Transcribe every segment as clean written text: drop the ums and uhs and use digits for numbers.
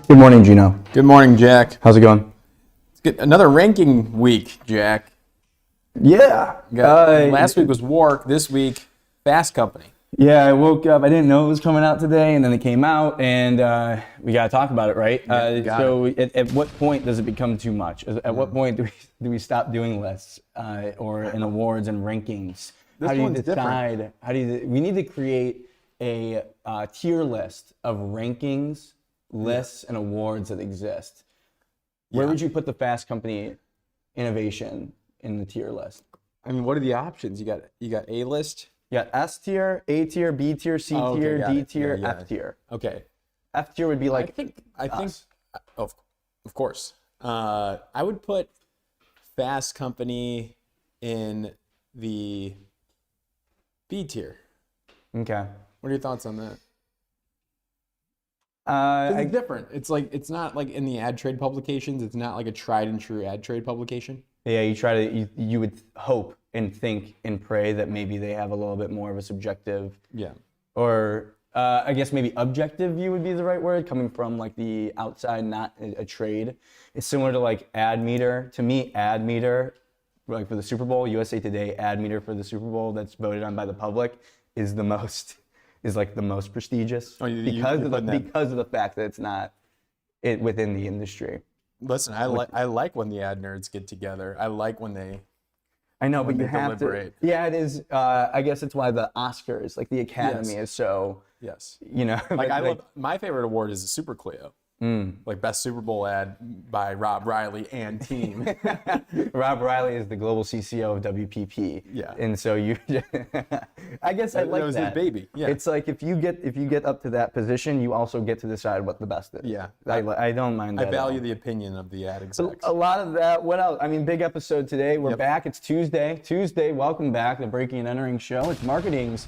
Good morning, Gino. Good morning, Jack. How's it going? It's good. Another ranking week, Jack. Yeah. Last week was WARC. This week, Fast Company. Yeah, I woke up. I didn't know it was coming out today, and then it came out, and we got to talk about it, right? At what point does it become too much? At what point do we stop doing lists or in awards and rankings? How do you decide? We need to create a tier list of rankings, lists, and awards that exist. Where would you put the Fast Company innovation in the tier list? I mean, what are the options? You got A list. You got S tier, A tier, B tier, C tier, D tier, F tier. Okay. F tier would be like I think of course. I would put Fast Company in the B tier. Okay. What are your thoughts on that? It's different. It's not like in the ad trade publications. It's not like a tried and true ad trade publication. Yeah, you would hope and think and pray that maybe they have a little bit more of a subjective, or I guess maybe objective view would be the right word, coming from like the outside, not a trade. It's similar to like Ad Meter. To me, Ad Meter, like for the Super Bowl, USA Today Ad Meter for the Super Bowl that's voted on by the public is the most prestigious because of the fact that it's not within the industry. Listen, I like when the ad nerds get together. I like when they. I know, but you have deliberate. to. Yeah, it is. I guess it's why the Oscars, like the Academy, is so. Yes. You know, like my favorite award is the Super Clio. Like best Super Bowl ad by Rob Riley and team. Rob Riley is the global CCO of WPP. Yeah. And so I guess I like that. That was his baby. Yeah. It's like if you get up to that position, you also get to decide what the best is. Yeah. I don't mind that. I value the opinion of the ad execs. A lot of that. What else? I mean, big episode today. We're back. It's Tuesday. Welcome back. The Breaking and Entering Show. It's marketing's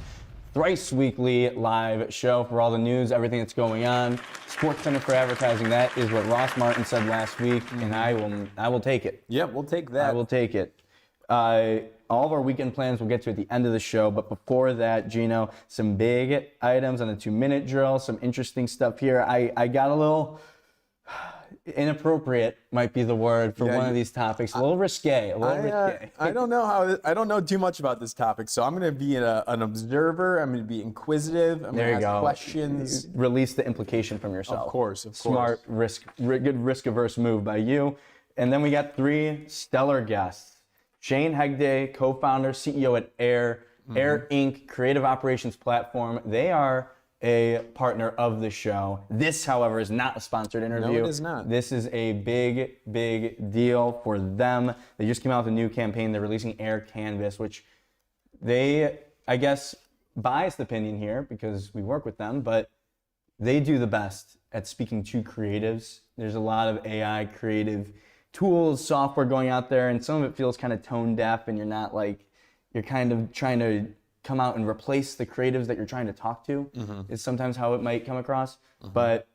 thrice weekly live show for all the news, everything that's going on. Sports Center for Advertising. That is what Ross Martin said last week, and I will take it. Yeah, we'll take that. I will take it. All of our weekend plans we'll get to at the end of the show, but before that, Gino, some big items on the 2-minute drill, some interesting stuff here. I got a little inappropriate, might be the word for one of these topics. A little risque. I don't know too much about this topic, so I'm going to be an observer. I'm going to be inquisitive. I'm going to ask questions. Release the implication from yourself. Of course. Smart, good risk-averse move by you. And then we got 3 stellar guests. Shane Hegde, co-founder, CEO at Air Inc., creative operations platform. They are a partner of the show. This, however, is not a sponsored interview. No, it is not. This is a big deal for them. They just came out with a new campaign. They're releasing Air Canvas, which they, I guess, biased opinion here because we work with them, but they do the best at speaking to creatives. There's a lot of AI creative tools, software going out there, and some of it feels kind of tone deaf, and you're kind of trying to come out and replace the creatives that you're trying to talk to is sometimes how it might come across. But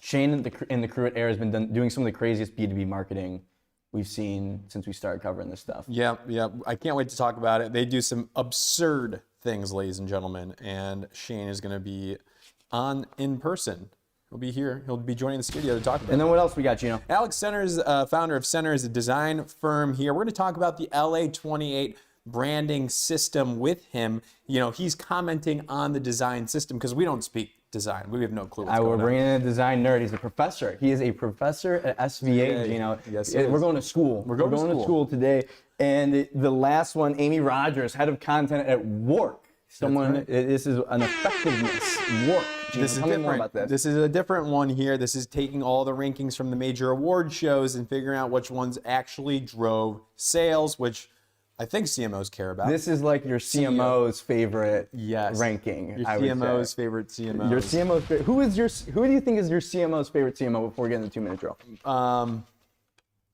Shane and the crew at Air has been doing some of the craziest B2B marketing we've seen since we started covering this stuff. Yeah. I can't wait to talk about it. They do some absurd things, ladies and gentlemen, and Shane is going to be in person. He'll be here. He'll be joining the studio to talk about it. And then what else we got, Gino? Alex Centers, founder of Centers, a design firm here. We're going to talk about the LA28 branding system with him. You know, he's commenting on the design system because we don't speak design. We have no clue what's going on. We're bringing in a design nerd. He's a professor. He is a professor at SVA. You know, we're going to school. We're going to school today. And the last one, Amy Rodgers, head of content at WARC. This is an effectiveness WARC. Tell me more about this. This is a different one here. This is taking all the rankings from the major award shows and figuring out which ones actually drove sales, which I think CMOs care about. This is like your CMO's favorite ranking. Your CMO's favorite CMO. Your CMO's favorite. Who do you think is your CMO's favorite CMO before we get into the 2-minute drill?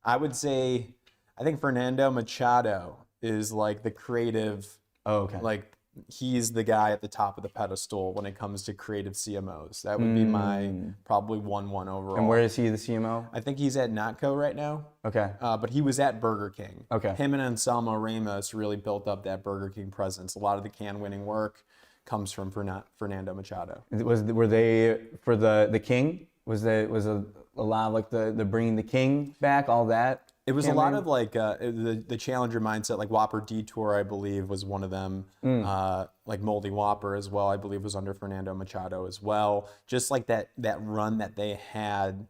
I would say, I think Fernando Machado is like the creative. Oh, okay. Like he's the guy at the top of the pedestal when it comes to creative CMOs. That would be my probably 1-1 overall. And where is he the CMO? I think he's at Notco right now. Okay. But he was at Burger King. Okay. Him and Anselmo Ramos really built up that Burger King presence. A lot of the can-winning work comes from Fernando Machado. Were they for the King? Was a lot of like the bringing the king back, all that? It was a lot of like the challenger mindset, like Whopper Detour, I believe, was one of them. Like Moldy Whopper as well, I believe, was under Fernando Machado as well. Just like that run that they had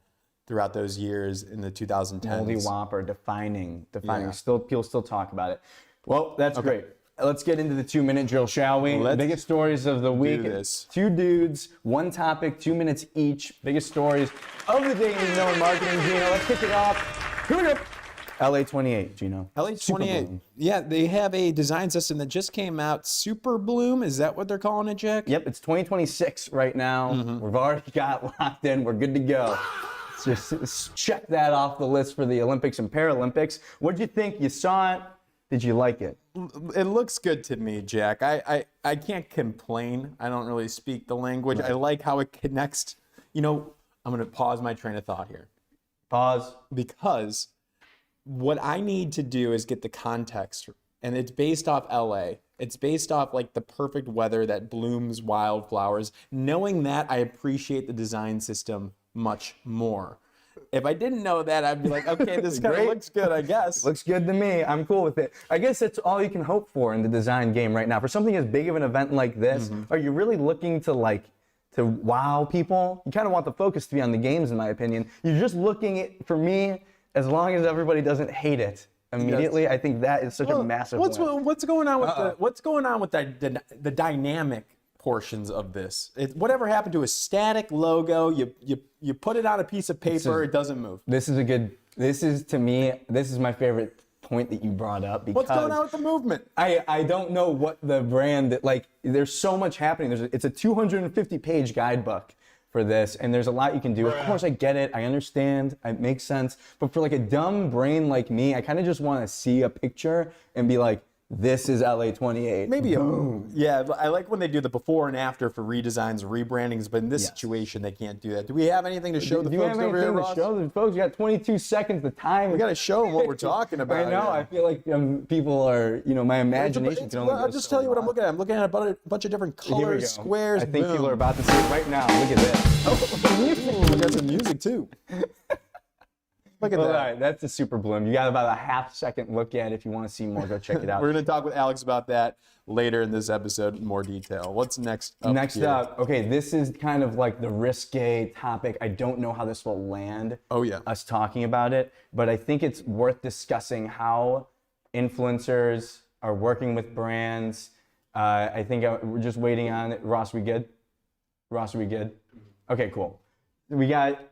throughout those years in the 2010s. Moldy Whopper, defining. Yeah. People still talk about it. Well, that's great. Let's get into the 2-minute drill, shall we? Biggest stories of the week. This. 2 dudes, 1 topic, 2 minutes each. Biggest stories of the day in marketing. Gino, let's kick it off. Here we go. LA28, Gino. LA28. Yeah, they have a design system that just came out. Superbloom, is that what they're calling it, Jack? Yep, it's 2026 right now. We've already got locked in. We're good to go. Just check that off the list for the Olympics and Paralympics. What did you think? You saw it. Did you like it? It looks good to me, Jack. I can't complain. I don't really speak the language. I like how it connects. You know, I'm going to pause my train of thought here. Pause. Because what I need to do is get the context, and it's based off LA. It's based off like the perfect weather that blooms wildflowers. Knowing that, I appreciate the design system much more. If I didn't know that, I'd be like, okay, this kind of looks good, I guess. Looks good to me. I'm cool with it. I guess that's all you can hope for in the design game right now. For something as big of an event like this, are you really looking to wow people? You kind of want the focus to be on the games, in my opinion. You're just looking at, for me, as long as everybody doesn't hate it immediately, I think that is such a massive win. What's going on with the dynamic portions of this? Whatever happened to a static logo? You put it on a piece of paper, it doesn't move. This is to me, this is my favorite point that you brought up. Because what's going on with the movement? I don't know what the brand, like, there's so much happening. It's a 250-page guidebook for this, and there's a lot you can do. Of course, I get it. I understand. It makes sense. But for like a dumb brain like me, I kind of just want to see a picture and be like, this is LA28. Maybe yeah, I like when they do the before and after for redesigns, rebrandings, but in this situation, they can't do that. Do we have anything to show the folks over here, Ross? Show the folks? You got 22 seconds. The time. We got to show them what we're talking about. I know. I feel like people are, my imagination can only I'll just tell you what I'm looking at. I'm looking at a bunch of different colors, squares. I think people are about to see it right now. Look at this. Oh, we got some music too. Look at that. All right, that's a super bloom. You got about a half-second look at it. If you want to see more, go check it out. We're going to talk with Alex about that later in this episode in more detail. What's next up Next up, okay, this is kind of like the risque topic. I don't know how this will land, us talking about it, but I think it's worth discussing how influencers are working with brands. I think we're just waiting on it. Ross, we good? Ross, are we good? Okay, cool. We got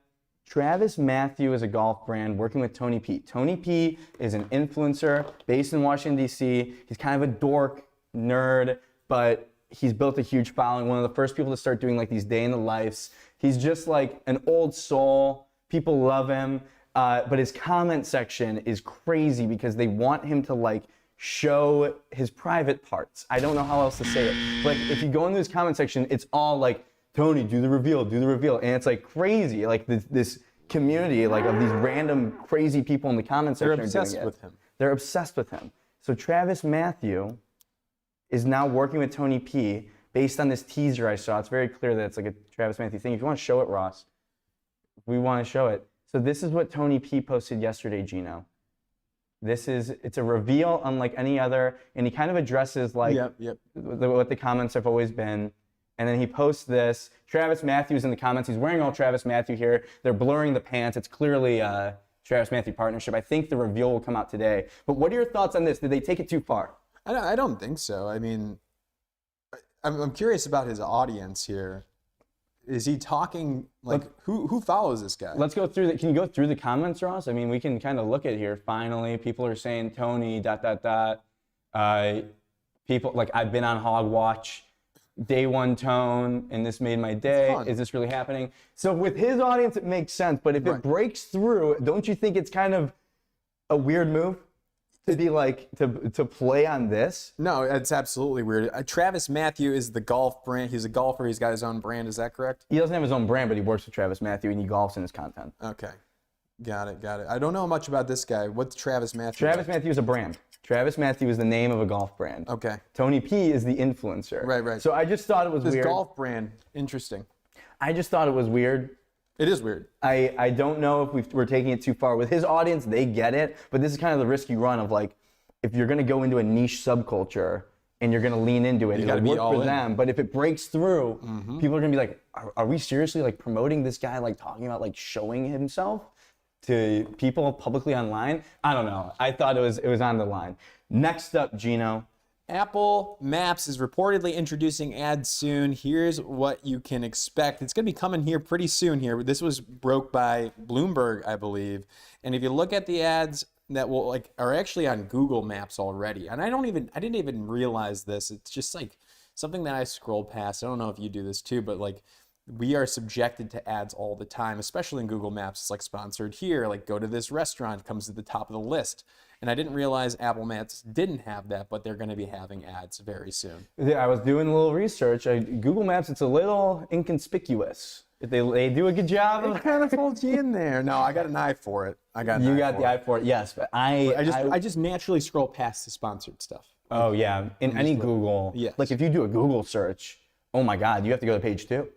Travis Mathew is a golf brand working with Tony P. Tony P is an influencer based in Washington, D.C. He's kind of a dork, nerd, but he's built a huge following. One of the first people to start doing like these day in the lives. He's just like an old soul. People love him. But his comment section is crazy because they want him to like show his private parts. I don't know how else to say it. Like if you go into his comment section, it's all like, Tony, do the reveal, and it's like crazy, like this community, like of these random crazy people in the comment section. They're obsessed with him. They're obsessed with him. So Travis Mathew is now working with Tony P based on this teaser I saw. It's very clear that it's like a Travis Mathew thing. If you want to show it, Ross, we want to show it. So this is what Tony P posted yesterday, Gino. It's a reveal unlike any other, and he kind of addresses like what the comments have always been. And then he posts this. Travis Mathew's in the comments. He's wearing all Travis Mathew here. They're blurring the pants. It's clearly a Travis Mathew partnership. I think the reveal will come out today. But what are your thoughts on this? Did they take it too far? I don't think so. I mean, I'm curious about his audience here. Is he talking, like, who follows this guy? Let's go through can you go through the comments, Ross? I mean, we can kind of look at here. Finally, people are saying, Tony, ... People, like, I've been on Hog Watch. Day one tone, and this made my day. Is this really happening? So with his audience, it makes sense. But if it breaks through, don't you think it's kind of a weird move to be like, to play on this? No, it's absolutely weird. Travis Mathew is the golf brand. He's a golfer. He's got his own brand. Is that correct? He doesn't have his own brand, but he works with Travis Mathew, and he golfs in his content. Okay. Got it. I don't know much about this guy. What's Travis Mathew? Travis Mathew is a brand. Travis Mathew is the name of a golf brand. Okay. Tony P is the influencer. Right. So I just thought it was weird. This golf brand, interesting. I just thought it was weird It is weird. I don't know if we're taking it too far. With his audience, they get it, but this is kind of the risky run of like, if you're going to go into a niche subculture and you're going to lean into it, it'll work for them. But if it breaks through, people are going to be like, are we seriously like promoting this guy, like talking about like showing himself to people publicly online? I don't know. I thought it was on the line. Next up, Gino. Apple Maps is reportedly introducing ads soon. Here's what you can expect. It's going to be coming here pretty soon here. This was broke by Bloomberg, I believe. And if you look at the ads that are actually on Google Maps already. And I didn't even realize this. It's just like something that I scroll past. I don't know if you do this too, but like we are subjected to ads all the time, especially in Google Maps. It's like sponsored here, like go to this restaurant, comes at the top of the list. And I didn't realize Apple Maps didn't have that, but they're going to be having ads very soon. Yeah, I was doing a little research. Google Maps, it's a little inconspicuous. They do a good job. It kind of folds you in there. No, I got an eye for it. You got the eye for it, yes. But I just naturally scroll past the sponsored stuff. Oh yeah, in any Google. Yes. Like if you do a Google search, oh my God, you have to go to page 2.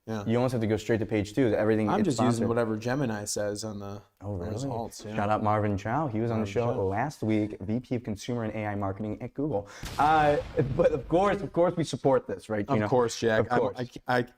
Yeah. You almost have to go straight to page 2. Everything. I'm just sponsored. using whatever Gemini says on the results. Yeah. Shout out Marvin Chow. He was on the show last week, VP of Consumer and AI Marketing at Google. But of course, we support this, right? Of course, Jack. Of course.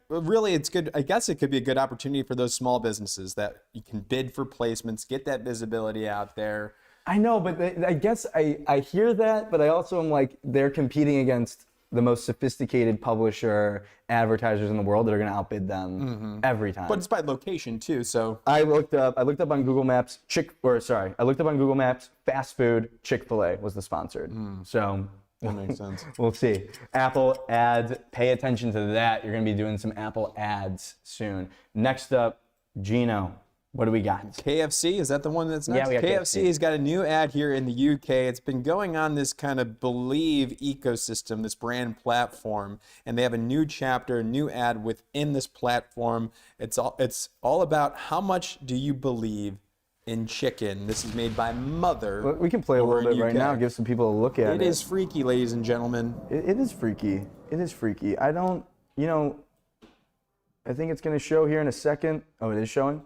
Really, it's good. I guess it could be a good opportunity for those small businesses that you can bid for placements, get that visibility out there. I know, but I guess I hear that, but I also am like, they're competing against the most sophisticated publisher advertisers in the world that are going to outbid them every time. But it's by location too, so I looked up on Google Maps. I looked up on Google Maps. Fast food Chick-fil-A was the sponsored. So that makes sense. We'll see. Apple ads. Pay attention to that. You're going to be doing some Apple ads soon. Next up, Gino. What do we got? KFC, is that the one that's next? Yeah, we got KFC has got a new ad here in the UK. It's been going on this kind of Believe ecosystem, this brand platform, and they have a new chapter, a new ad within this platform. It's all about how much do you believe in chicken. This is made by Mother. We can play a little bit right now, give some people a look at it. It is freaky, ladies and gentlemen. It is freaky. It is freaky. I don't, I think it's going to show here in a second. Oh, it is showing?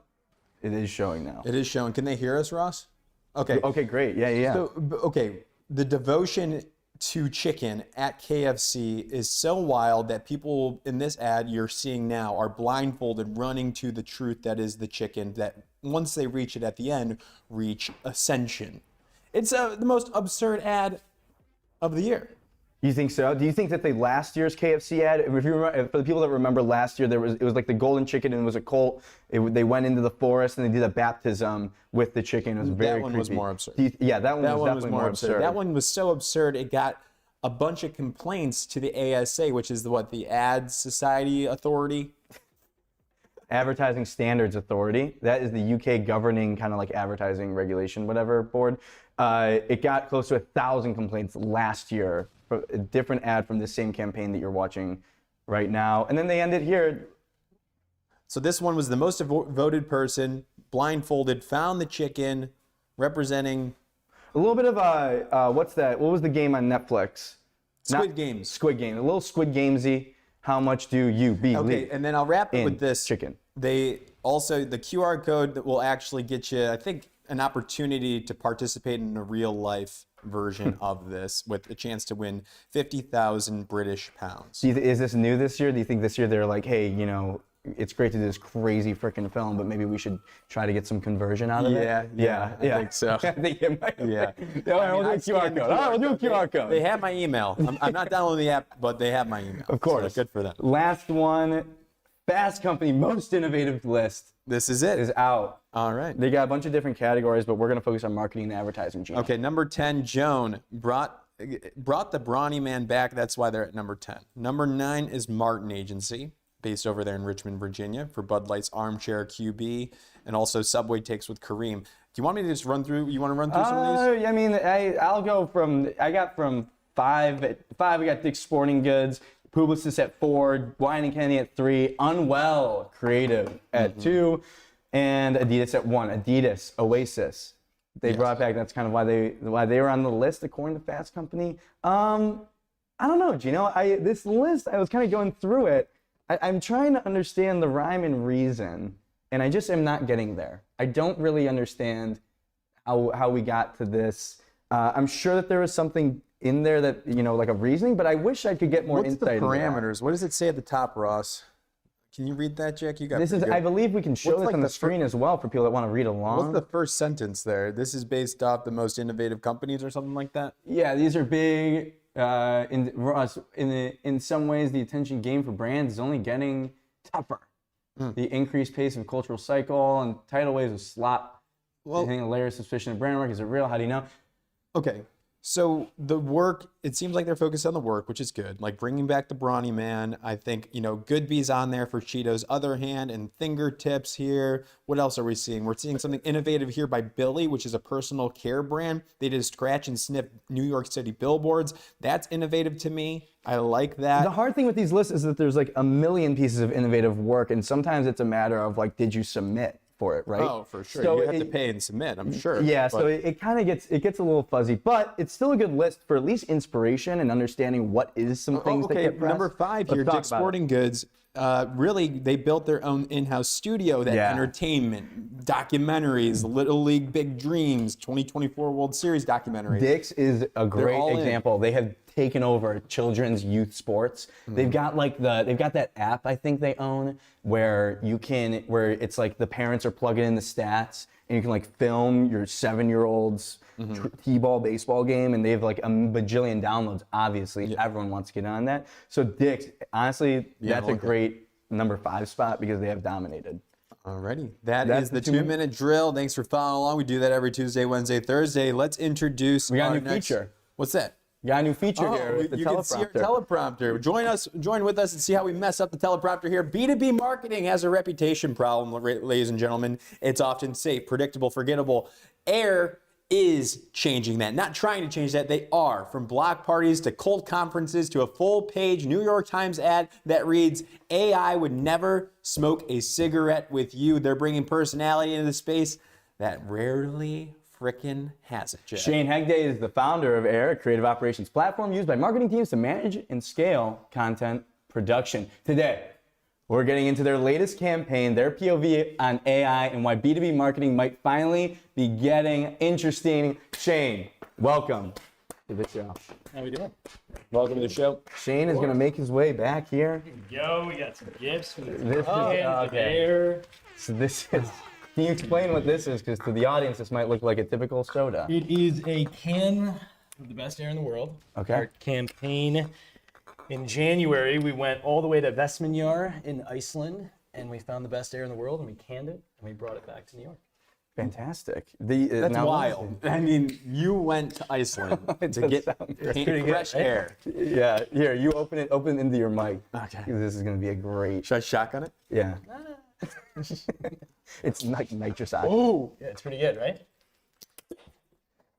It is showing now. It is showing. Can they hear us, Ross? Okay. Okay, great. Yeah. So, okay, the devotion to chicken at KFC is so wild that people in this ad you're seeing now are blindfolded running to the truth that is the chicken, that once they reach it at the end, reach ascension. It's the most absurd ad of the year. You think so? Do you think that last year's KFC ad, if you remember, for the people that remember last year, it was like the golden chicken and it was a colt. They went into the forest and they did a baptism with the chicken. It was very creepy. That one was more absurd. That one was definitely more absurd. That one was so absurd it got a bunch of complaints to the ASA, which is the Ad Society Authority. Advertising Standards Authority. That is the UK governing kind of like advertising regulation, whatever board. It got close to 1,000 complaints last year. A different ad from the same campaign that you're watching right now. And then they ended here. So this one was the most voted person, blindfolded, found the chicken, representing... A little bit of, what's that? What was the game on Netflix? Squid Games. Squid Game. A little Squid Gamesy. How much do you believe? Okay, and then I'll wrap it with this. Chicken. They also, the QR code that will actually get you, I think, an opportunity to participate in a real life version of this with a chance to win 50,000 British pounds. Is this new this year? Do you think this year they're like, hey, it's great to do this crazy freaking film, but maybe we should try to get some conversion out of it? Yeah, I think so. I think it might. Yeah. We'll do a QR code. All right, we'll do a QR code. They have my email. I'm not downloading the app, but they have my email. Of course. So good for them. Last one, Fast Company Most Innovative List. This is it. Is out. All right. They got a bunch of different categories, but we're going to focus on marketing and advertising. Gino. Okay, number 10, Joan brought the brawny man back. That's why they're at number 10. Number 9 is Martin Agency, based over there in Richmond, Virginia, for Bud Light's Armchair QB, and also Subway Takes with Kareem. Do you want me to just run through? You want to run through some of these? I mean, I'll go from. I got from 5. At 5, we got Dick's Sporting Goods, Publicis at 4, Wine and Candy at 3, Unwell Creative at 2, and Adidas at 1. Adidas, Oasis. They brought back. That's kind of why they were on the list according to Fast Company. I don't know, Gino. This list, I was kind of going through it. I'm trying to understand the rhyme and reason and I just am not getting there. I don't really understand how we got to this. I'm sure that there was something in there that, like a reasoning, but I wish I could get more insight. What's the into that. parameters? What does it say at the top, Ross? Can you read that, Jack? You got this is. pretty good. I believe we can show this on the screen as well for people that want to read along. What's the first sentence there? This is based off the most innovative companies or something like that? Yeah, these are big. In some ways, the attention game for brands is only getting tougher. The increased pace of cultural cycle and tidal waves of slop. I think a layer of suspicion of brand work. Is it real? How do you know? Okay, so the work, it seems like they're focused on the work, which is good. Like bringing back the brawny man. I think, Good Bee's on there for Cheeto's Other Hand and Fingertips here. What else are we seeing? We're seeing something innovative here by Billy, which is a personal care brand. They did a scratch and sniff New York City billboards. That's innovative to me. I like that. The hard thing with these lists is that there's like a million pieces of innovative work, and sometimes it's a matter of like, did you submit for it, right? Oh, for sure. So you have to pay and submit, I'm sure. Yeah, so it kind of gets a little fuzzy, but it's still a good list for at least inspiration and understanding what is some things that get pressed. Number 5 here, Dick's Sporting Goods. Really, they built their own in-house studio that entertainment, documentaries, Little League Big Dreams, 2024 World Series documentary. Dick's is a great example. They have taken over children's youth sports. They've got that app I think they own where it's like the parents are plugging in the stats and you can like film your 7-year-old's t-ball baseball game, and they have like a bajillion downloads. Obviously, everyone wants to get on that. So Dick's, honestly, that's a great number 5 spot because they have dominated. Alrighty, that is the 2-minute drill. Thanks for following along. We do that every Tuesday, Wednesday, Thursday. Let's introduce our next feature. What's that? We got a new feature here with the you teleprompter. Can see our teleprompter. Join with us and see how we mess up the teleprompter here. B2B marketing has a reputation problem, ladies and gentlemen. It's often safe, predictable, forgettable. Air is changing that. Not trying to change that, they are. From block parties to cult conferences to a full-page New York Times ad that reads, AI would never smoke a cigarette with you. They're bringing personality into the space that rarely frickin' has it, Jay. Shane Hegde is the founder of Air, a creative operations platform used by marketing teams to manage and scale content production. Today, we're getting into their latest campaign, their POV on AI, and why B2B marketing might finally be getting interesting. Shane, welcome to the show. How we doing? Welcome to the show. Shane is going to make his way back here. Yo, we got some gifts. Okay. So this is... Can you explain what this is? Because to the audience, this might look like a typical soda. It is a can of the best air in the world. Okay. Our campaign in January, we went all the way to Vestmannaeyjar in Iceland, and we found the best air in the world, and we canned it, and we brought it back to New York. Fantastic. That's wild. I mean, you went to Iceland to get fresh air. Yeah. Here, you open it into your mic. Okay. This is going to be a great... Should I shotgun it? Yeah. It's like nitrous oxide. Oh, Yeah, it's pretty good, right?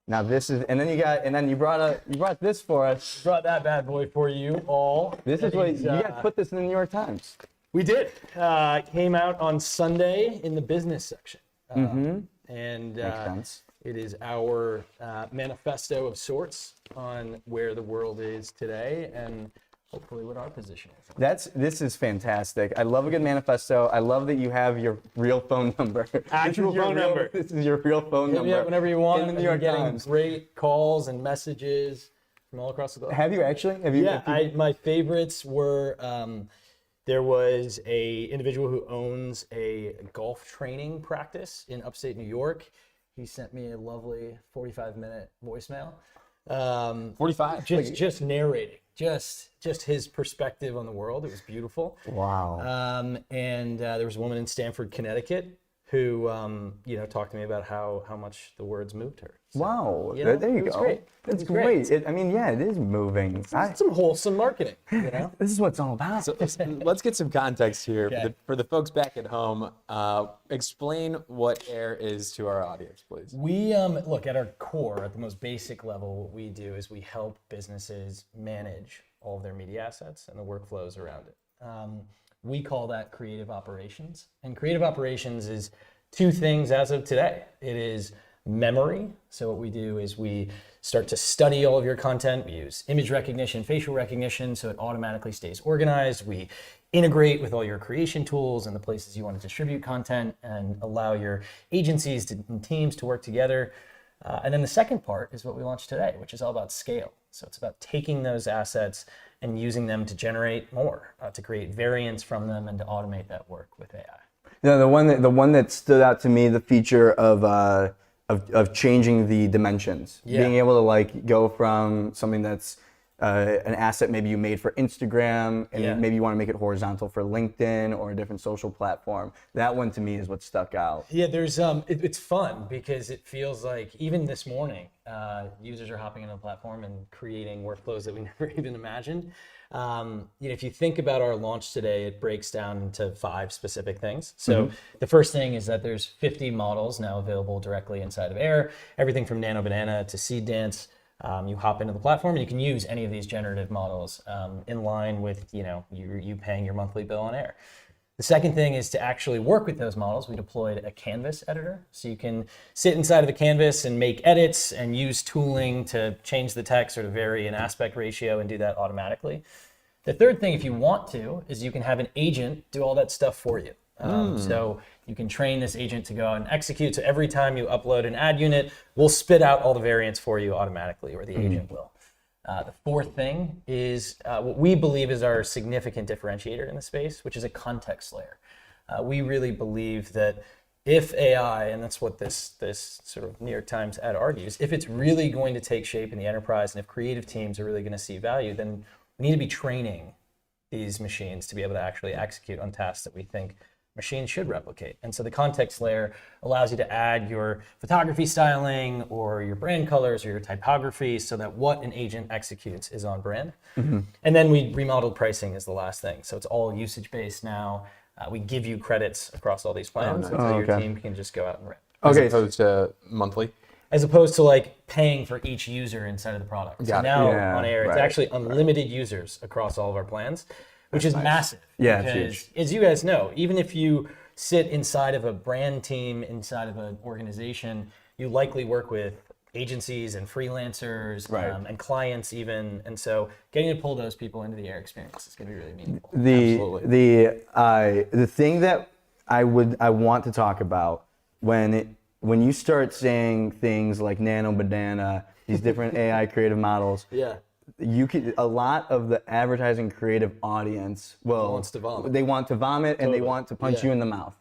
Now this is, and then you brought this for us. Brought that bad boy for you all. This is what you guys put this in the New York Times. We did. It came out on Sunday in the business section. And Makes sense. it is our manifesto of sorts on where the world is today and hopefully what our position is. This is fantastic. I love a good manifesto. I love that you have your real phone number. Actual phone number. This is your real phone number. Yeah, whenever you want. In the New York Times. Great calls and messages from all across the globe. Have you actually? Yeah, my favorites were, there was a individual who owns a golf training practice in upstate New York. He sent me a lovely 45-minute voicemail. 45. Just narrating, just his perspective on the world. It was beautiful. Wow. And there was a woman in Stamford, Connecticut, who talked to me about how much the words moved her. So, wow. There you go. Great. That's great. It is moving. Some wholesome marketing. This is what it's all about. So let's get some context here Okay. for the folks back at home. Explain what AIR is to our audience, please. We look at our core, at the most basic level. What we do is we help businesses manage all of their media assets and the workflows around it. We call that creative operations. And creative operations is two things as of today. It is memory. So what we do is we start to study all of your content. We use image recognition, facial recognition, so it automatically stays organized. We integrate with all your creation tools and the places you want to distribute content and allow your agencies and teams to work together. And then the second part is what we launched today, which is all about scale. So it's about taking those assets and using them to generate more, to create variants from them and to automate that work with AI. No, the one that stood out to me, the feature of changing the dimensions, being able to like go from something that's an asset maybe you made for Instagram and maybe you want to make it horizontal for LinkedIn or a different social platform. That one to me is what stuck out. Yeah, there's it's fun because it feels like even this morning, users are hopping into the platform and creating workflows that we never even imagined. If you think about our launch today, it breaks down into 5 specific things. So the first thing is that there's 50 models now available directly inside of Air, everything from Nano Banana to Seed Dance. You hop into the platform and you can use any of these generative models in line with you paying your monthly bill on Air. The second thing is to actually work with those models. We deployed a canvas editor, so you can sit inside of the canvas and make edits and use tooling to change the text or to vary an aspect ratio and do that automatically. The third thing, if you want to, is you can have an agent do all that stuff for you. So you can train this agent to go out and execute. So every time you upload an ad unit, we'll spit out all the variants for you automatically, or the agent will. The fourth thing is what we believe is our significant differentiator in the space, which is a context layer. We really believe that if AI, and that's what this sort of New York Times ad argues, if it's really going to take shape in the enterprise and if creative teams are really going to see value, then we need to be training these machines to be able to actually execute on tasks that we think machines should replicate. And so the context layer allows you to add your photography styling or your brand colors or your typography so that what an agent executes is on brand. And then we remodeled pricing as the last thing. So it's all usage-based now. We give you credits across all these plans, so your team can just go out and rent. As opposed to monthly? As opposed to like paying for each user inside of the product. So now on Air, it's actually unlimited users across all of our plans, which is massive. Yeah, because, it's huge. as you guys know, even if you sit inside of a brand team, inside of an organization, you likely work with agencies and freelancers and clients even. And so getting to pull those people into the Air experience is going to be really meaningful. The thing that I want to talk about when you start saying things like Nano Banana, these different AI creative models, a lot of the advertising creative audience wants to vomit. They want to vomit and they want to punch you in the mouth.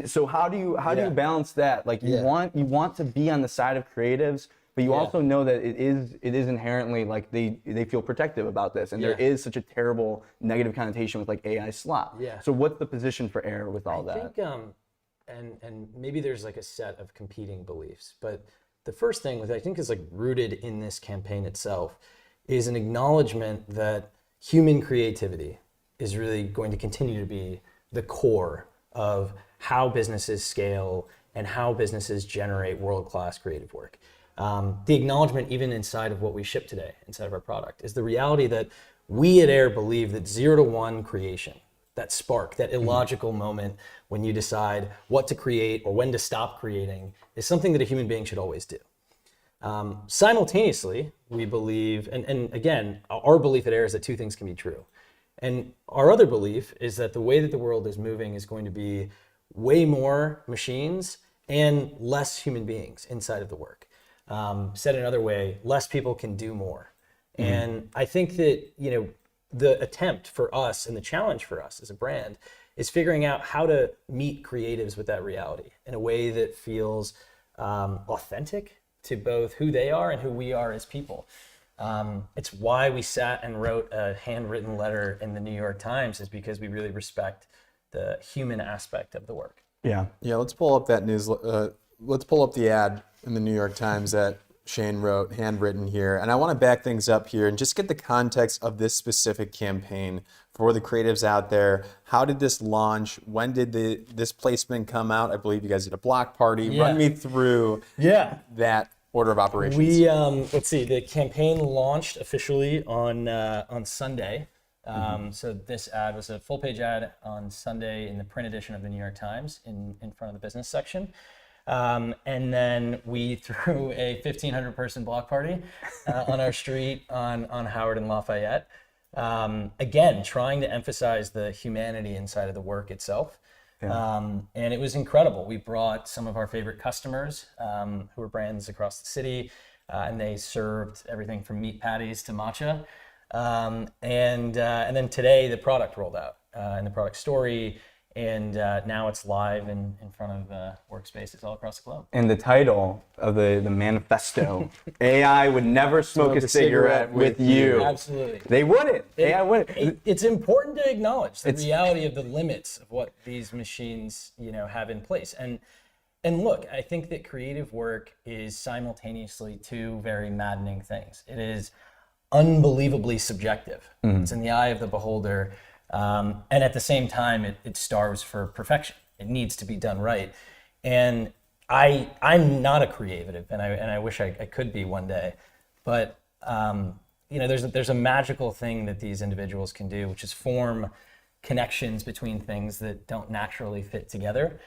So how do you balance that? Like you want to be on the side of creatives, but you also know that it is inherently like they feel protective about this, and there is such a terrible negative connotation with like AI slop. So what's the position for Air with all that? I think and maybe there's like a set of competing beliefs, but the first thing that I think is like rooted in this campaign itself is an acknowledgement that human creativity is really going to continue to be the core of how businesses scale and how businesses generate world-class creative work. The acknowledgement even inside of what we ship today, inside of our product, is the reality that we at Air believe that 0 to 1 creation, that spark, that illogical moment when you decide what to create or when to stop creating, is something that a human being should always do. Simultaneously, we believe, and again, our belief at Air is that 2 things can be true. And our other belief is that the way that the world is moving is going to be way more machines and less human beings inside of the work. Said another way, less people can do more. And I think that, the attempt for us and the challenge for us as a brand is figuring out how to meet creatives with that reality in a way that feels authentic to both who they are and who we are as people. It's why we sat and wrote a handwritten letter in the New York Times, is because we really respect the human aspect of the work. Yeah, let's pull up that news. Let's pull up the ad in the New York Times that Shane wrote, handwritten here. And I want to back things up here and just get the context of this specific campaign for the creatives out there. How did this launch? When did this placement come out? I believe you guys did a block party. Run me through that order of operations. We let's see. The campaign launched officially on Sunday. So this ad was a full-page ad on Sunday in the print edition of the New York Times in front of the business section. And then we threw a 1,500 person block party on our street on Howard and Lafayette. Again, trying to emphasize the humanity inside of the work itself. And it was incredible. We brought some of our favorite customers who were brands across the city, and they served everything from meat patties to matcha. And then today the product rolled out and the product story, and now it's live in front of workspaces all across the globe. And the title of the manifesto, AI would never smoke a cigarette with you. Absolutely. They wouldn't. AI wouldn't. It's important to acknowledge the reality of the limits of what these machines, have in place. And look, I think that creative work is simultaneously two very maddening things. It is unbelievably subjective. It's in the eye of the beholder. And at the same time, it starves for perfection. It needs to be done right. And I'm not a creative, and I wish I could be one day. But there's a magical thing that these individuals can do, which is form connections between things that don't naturally fit together.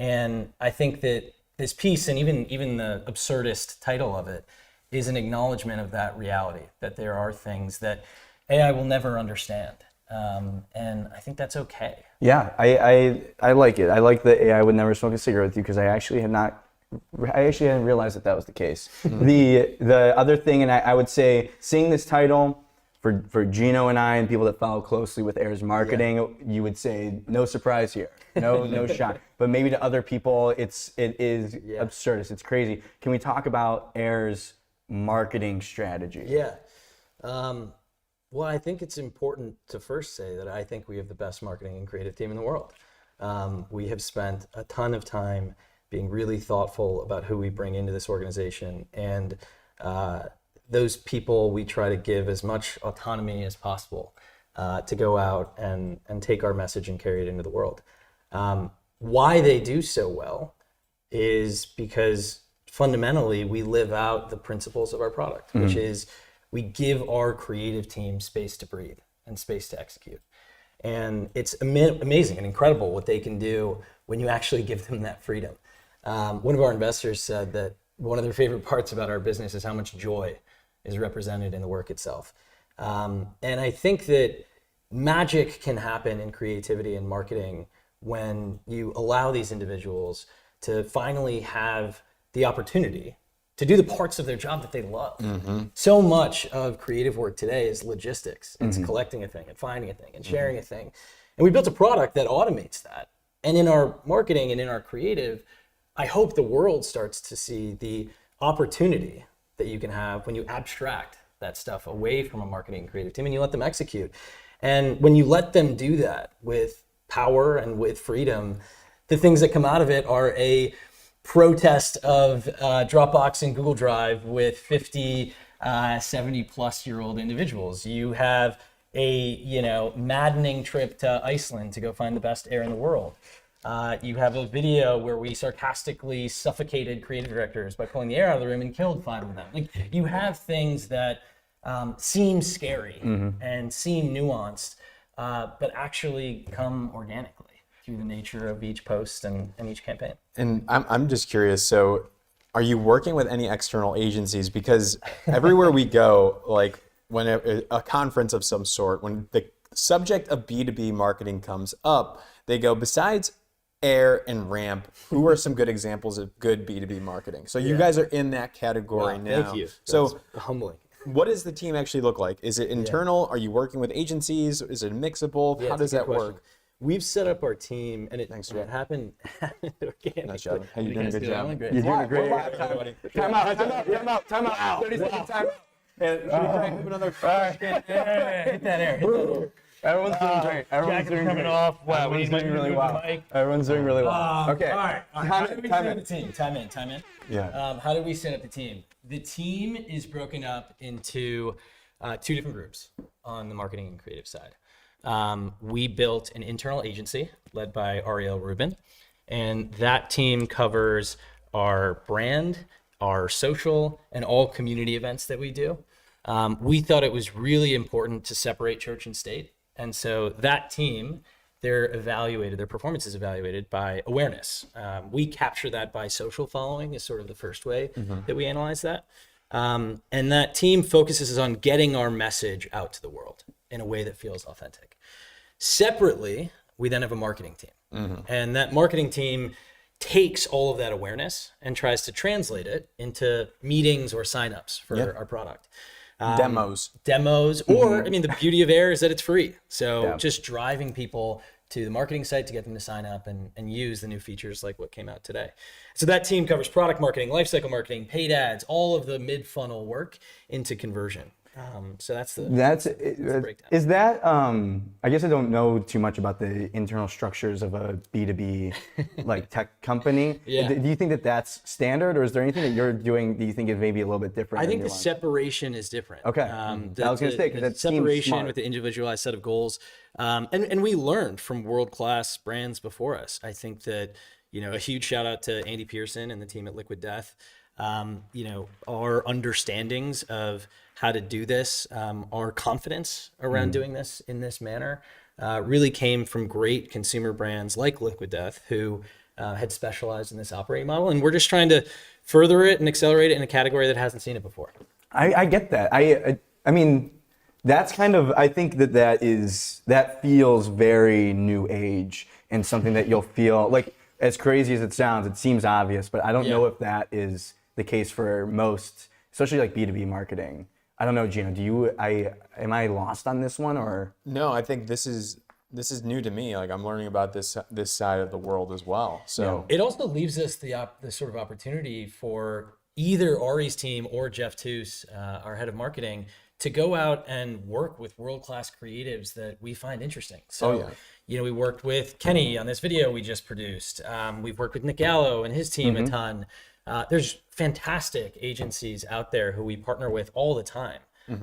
And I think that this piece, and even the absurdist title of it, is an acknowledgement of that reality, that there are things that AI will never understand. And I think that's okay. Yeah, I like it. I like that AI would never smoke a cigarette with you, because I actually hadn't realized that was the case. The other thing, and I would say, seeing this title for Gino and I and people that follow closely with Air's marketing, you would say no surprise here, no shock. But maybe to other people, it is absurdist. It's crazy. Can we talk about Air's marketing strategy? Yeah. Well, I think it's important to first say that I think we have the best marketing and creative team in the world. We have spent a ton of time being really thoughtful about who we bring into this organization, and those people we try to give as much autonomy as possible to go out and take our message and carry it into the world. Why they do so well is because fundamentally we live out the principles of our product, which is we give our creative team space to breathe and space to execute. And it's amazing and incredible what they can do when you actually give them that freedom. One of our investors said that one of their favorite parts about our business is how much joy is represented in the work itself. And I think that magic can happen in creativity and marketing when you allow these individuals to finally have the opportunity to do the parts of their job that they love. So much of creative work today is logistics. It's collecting a thing and finding a thing and sharing a thing. And we built a product that automates that. And in our marketing and in our creative, I hope the world starts to see the opportunity that you can have when you abstract that stuff away from a marketing and creative team and you let them execute. And when you let them do that with power and with freedom, the things that come out of it are a protest of Dropbox and Google Drive with 50, 70 plus year old individuals. You have a maddening trip to Iceland to go find the best air in the world. You have a video where we sarcastically suffocated creative directors by pulling the air out of the room and killed 5 of them. Like, you have things that seem scary and seem nuanced, but actually come organically through the nature of each post and each campaign. And I'm just curious, so are you working with any external agencies? Because everywhere we go, like when a conference of some sort, when the subject of B2B marketing comes up, they go, besides Air and Ramp, who are some good examples of good B2B marketing? So you guys are in that category now. Thank you. So that's humbling. what does the team actually look like? Is it internal? Are you working with agencies? Is it a mix of both? How does that work? We've set up our team, and it happened organically. Nice job. Hey, you're doing a good job. You're doing a great job. Time out. Wow. 30 second time out. Should we try to another question? Hit that air. Everyone's doing great. Everyone's doing coming great. off. Wow, Everyone's doing really well. Everyone's doing really well. Okay. All right. How do we set up the team? Time in. Yeah. How do we set up the team? The team is broken up into 2 different groups on the marketing and creative side. We built an internal agency led by Ariel Rubin, and that team covers our brand, our social, and all community events that we do. We thought it was really important to separate church and state. And so that team their performance is evaluated by awareness. We capture that by social following is sort of the first way that we analyze that. And that team focuses on getting our message out to the world in a way that feels authentic. Separately, we then have a marketing team. And that marketing team takes all of that awareness and tries to translate it into meetings or signups for our product. Demos, or I mean, the beauty of Air is that it's free. So just driving people to the marketing site to get them to sign up and use the new features like what came out today. So that team covers product marketing, lifecycle marketing, paid ads, all of the mid-funnel work into conversion. So that's the breakdown. Is that I guess I don't know too much about the internal structures of a B2B like tech company. Yeah. Do you think that that's standard, or is there anything that you're doing that you think is maybe a little bit different? I think the separation is different. Okay. I was going to say, because that separation seems with the individualized set of goals, and we learned from world-class brands before us. I think that, you know, a huge shout out to Andy Pearson and the team at Liquid Death. You know, our understandings of how to do this, our confidence around doing this in this manner, really came from great consumer brands like Liquid Death, who had specialized in this operating model. And we're just trying to further it and accelerate it in a category that hasn't seen it before. I get that. I mean, that's kind of, I think that feels very new age, and something that you'll feel like, as crazy as it sounds, it seems obvious, but I don't know if that is the case for most, especially like B2B marketing. I don't know, Gino, am I lost on this one, or? No, I think this is new to me. Like, I'm learning about this side of the world as well. So it also leaves us the sort of opportunity for either Ari's team or Jeff Toos, our head of marketing, to go out and work with world-class creatives that we find interesting. So, you know, we worked with Kenny on this video we just produced. We've worked with Nick Gallo and his team a ton. There's fantastic agencies out there who we partner with all the time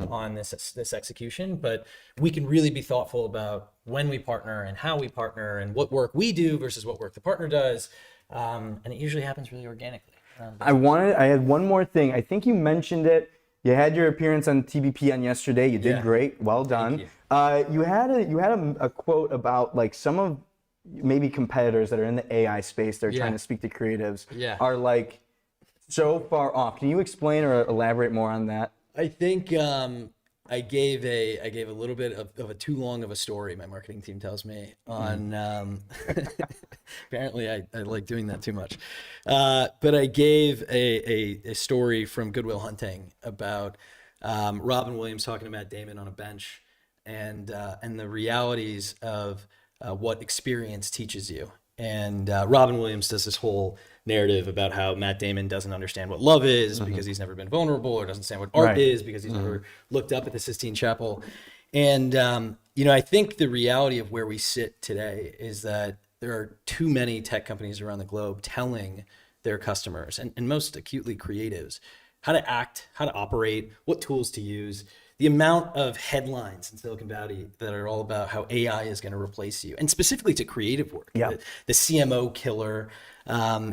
on this execution, but we can really be thoughtful about when we partner and how we partner and what work we do versus what work the partner does. And it usually happens really organically. I had one more thing. I think you mentioned it. You had your appearance on TBPN yesterday. You did great. Well done. You had a quote about like some of maybe competitors that are in the AI space. They're trying to speak to creatives. Are like so far off. Can you explain or elaborate more on that? I think I gave a little bit of a too long of a story, my marketing team tells me, on apparently I like doing that too much. But I gave a story from Good Will Hunting about Robin Williams talking to Matt Damon on a bench, and the realities of what experience teaches you. And Robin Williams does this whole narrative about how Matt Damon doesn't understand what love is because he's never been vulnerable, or doesn't understand what art is because he's never looked up at the Sistine Chapel. And, you know, I think the reality of where we sit today is that there are too many tech companies around the globe telling their customers, and most acutely creatives, how to act, how to operate, what tools to use. The amount of headlines in Silicon Valley that are all about how AI is going to replace you, and specifically to creative work. The CMO killer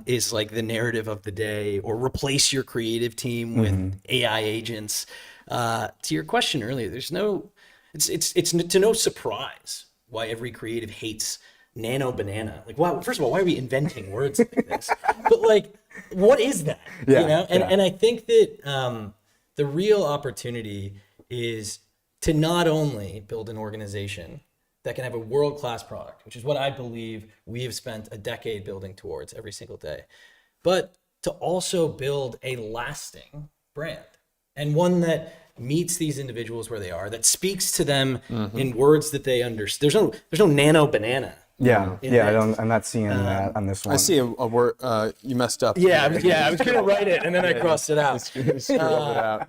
is like the narrative of the day, or replace your creative team with AI agents. To your question earlier, it's to no surprise why every creative hates nano banana. Like, wow, first of all, why are we inventing words like this? But like, what is that? You know? And I think that the real opportunity is to not only build an organization that can have a world-class product, which is what I believe we have spent a decade building towards every single day, but to also build a lasting brand, and one that meets these individuals where they are, that speaks to them in words that they understand. There's no nano banana. I'm not seeing that on this one. I see a word you messed up. I was gonna write it and then I crossed it out.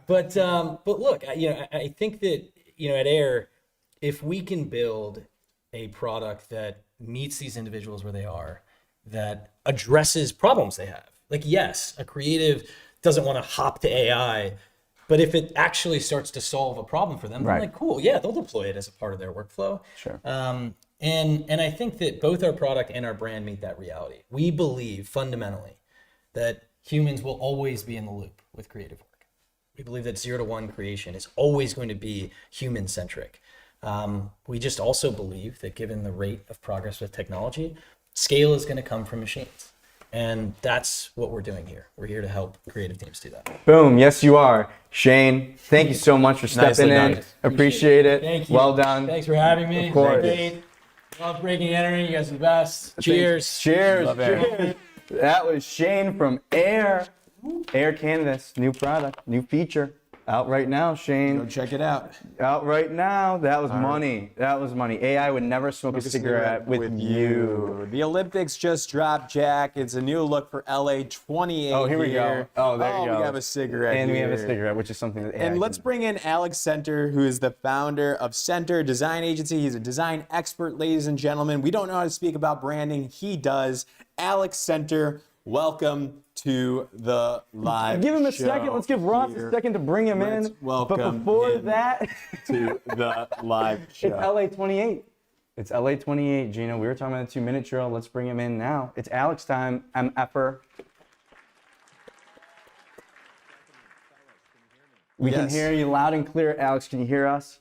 But look, I think that, at Air, if we can build a product that meets these individuals where they are, that addresses problems they have. Like, yes, a creative doesn't want to hop to AI, but if it actually starts to solve a problem for them, then like, cool, yeah, they'll deploy it as a part of their workflow. Sure. And I think that both our product and our brand meet that reality. We believe fundamentally that humans will always be in the loop with creative work. We believe that 0 to 1 creation is always going to be human-centric. We just also believe that given the rate of progress with technology, scale is going to come from machines. And that's what we're doing here. We're here to help creative teams do that. Boom. Yes, you are. Shane, thank you so much for stepping in. done. Appreciate it. Thank you. Well done. Thanks for having me. Of course. Great. Love breaking and entering. You guys are the best. Cheers. Cheers. Love Air. Cheers. That was Shane from Air Canvas. New product, new feature. Out right now, Shane. Go check it out. Out right now. That was money. That was money. AI would never smoke a cigarette with you. The Olympics just dropped, Jack. It's a new look for LA28. Oh, here we go. Oh, there you go. We have a cigarette And we have a here. cigarette, which is something that AI And let's can- bring in Alex Center, who is the founder of Center Design Agency. He's a design expert, ladies and gentlemen. We don't know how to speak about branding. He does. Alex Center, welcome to the live Give him a show second. Let's give Ross here. a second to bring him Let's in. welcome But before him that, to the live show. it's LA28. It's LA28, Gino. We were talking about the 2-minute drill. Let's bring him in now. It's Alex time. I'm Effer. We can Yes. hear you loud and clear. Alex, can you hear us?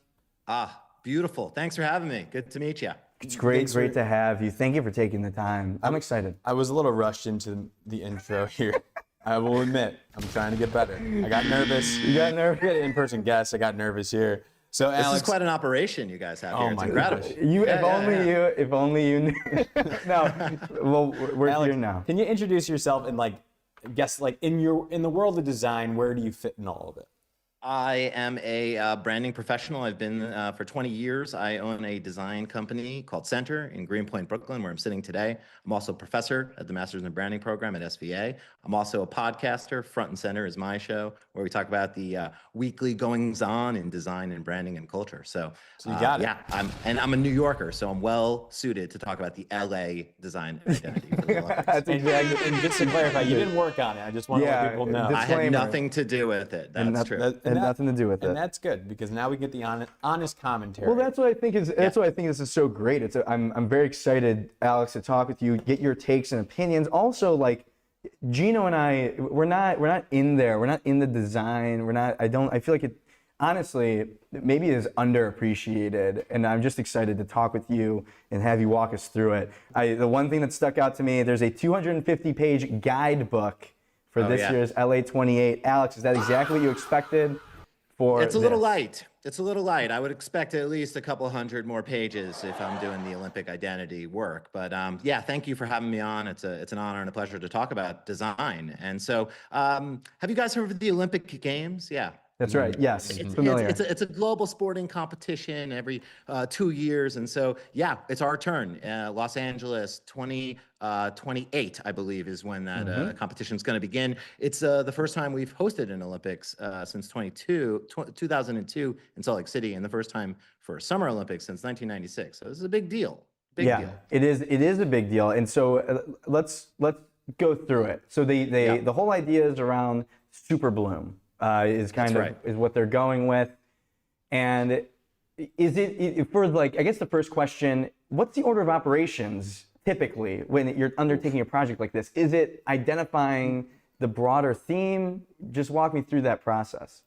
Beautiful. Thanks for having me. Good to meet you. It's great to have you. Thank you for taking the time. I'm excited. I was a little rushed into the intro here. I will admit, I'm trying to get better. I got nervous. You got nervous? We had an in-person guest. I got nervous here. So This Alex, is quite an operation you guys have Oh here. It's my incredible. gosh. If only you knew. No, well, we're Alex, here now. can you introduce yourself and in the world of design, where do you fit in all of it? I am a branding professional. I've been for 20 years. I own a design company called Center in Greenpoint, Brooklyn, where I'm sitting today. I'm also a professor at the Masters in Branding program at SVA. I'm also a podcaster. Front and Center is my show, where we talk about the weekly goings-on in design and branding and culture. So you got it. Yeah, I'm a New Yorker, so I'm well suited to talk about the LA design identity for the Olympics. That's exactly. And just to clarify, you didn't work on it. I just want to Yeah, let people know. this- I had disclaimer. nothing to do with it. That's true. And nothing to do with And it. that's good because now we get the honest commentary. Well, that's what I think that's why I think this is so great. I'm very excited, Alex, to talk with you, get your takes and opinions. Also, like Gino and I, we're not in there. We're not in the design. I feel like it honestly maybe is underappreciated, and I'm just excited to talk with you and have you walk us through it. The one thing that stuck out to me, there's a 250-page guidebook for this year's LA28. Alex, is that exactly what you expected? It's a little this? light. It's a little light. I would expect at least a couple hundred more pages if I'm doing the Olympic identity work. But yeah, thank you for having me on. It's an honor and a pleasure to talk about design. And so, have you guys heard of the Olympic Games? Yeah. That's right. Yes, it's familiar. It's a global sporting competition every 2 years, and so yeah, it's our turn. Los Angeles 2028, I believe, is when that competition is going to begin. It's the first time we've hosted an Olympics since 2002 in Salt Lake City, and the first time for a Summer Olympics since 1996. So this is a big deal. Big deal. It is a big deal. And so let's go through it. So the whole idea is around superbloom. Is what they're going with. And is it for, like, I guess the first question, what's the order of operations typically when you're undertaking a project like this? Is it identifying the broader theme? Just walk me through that process.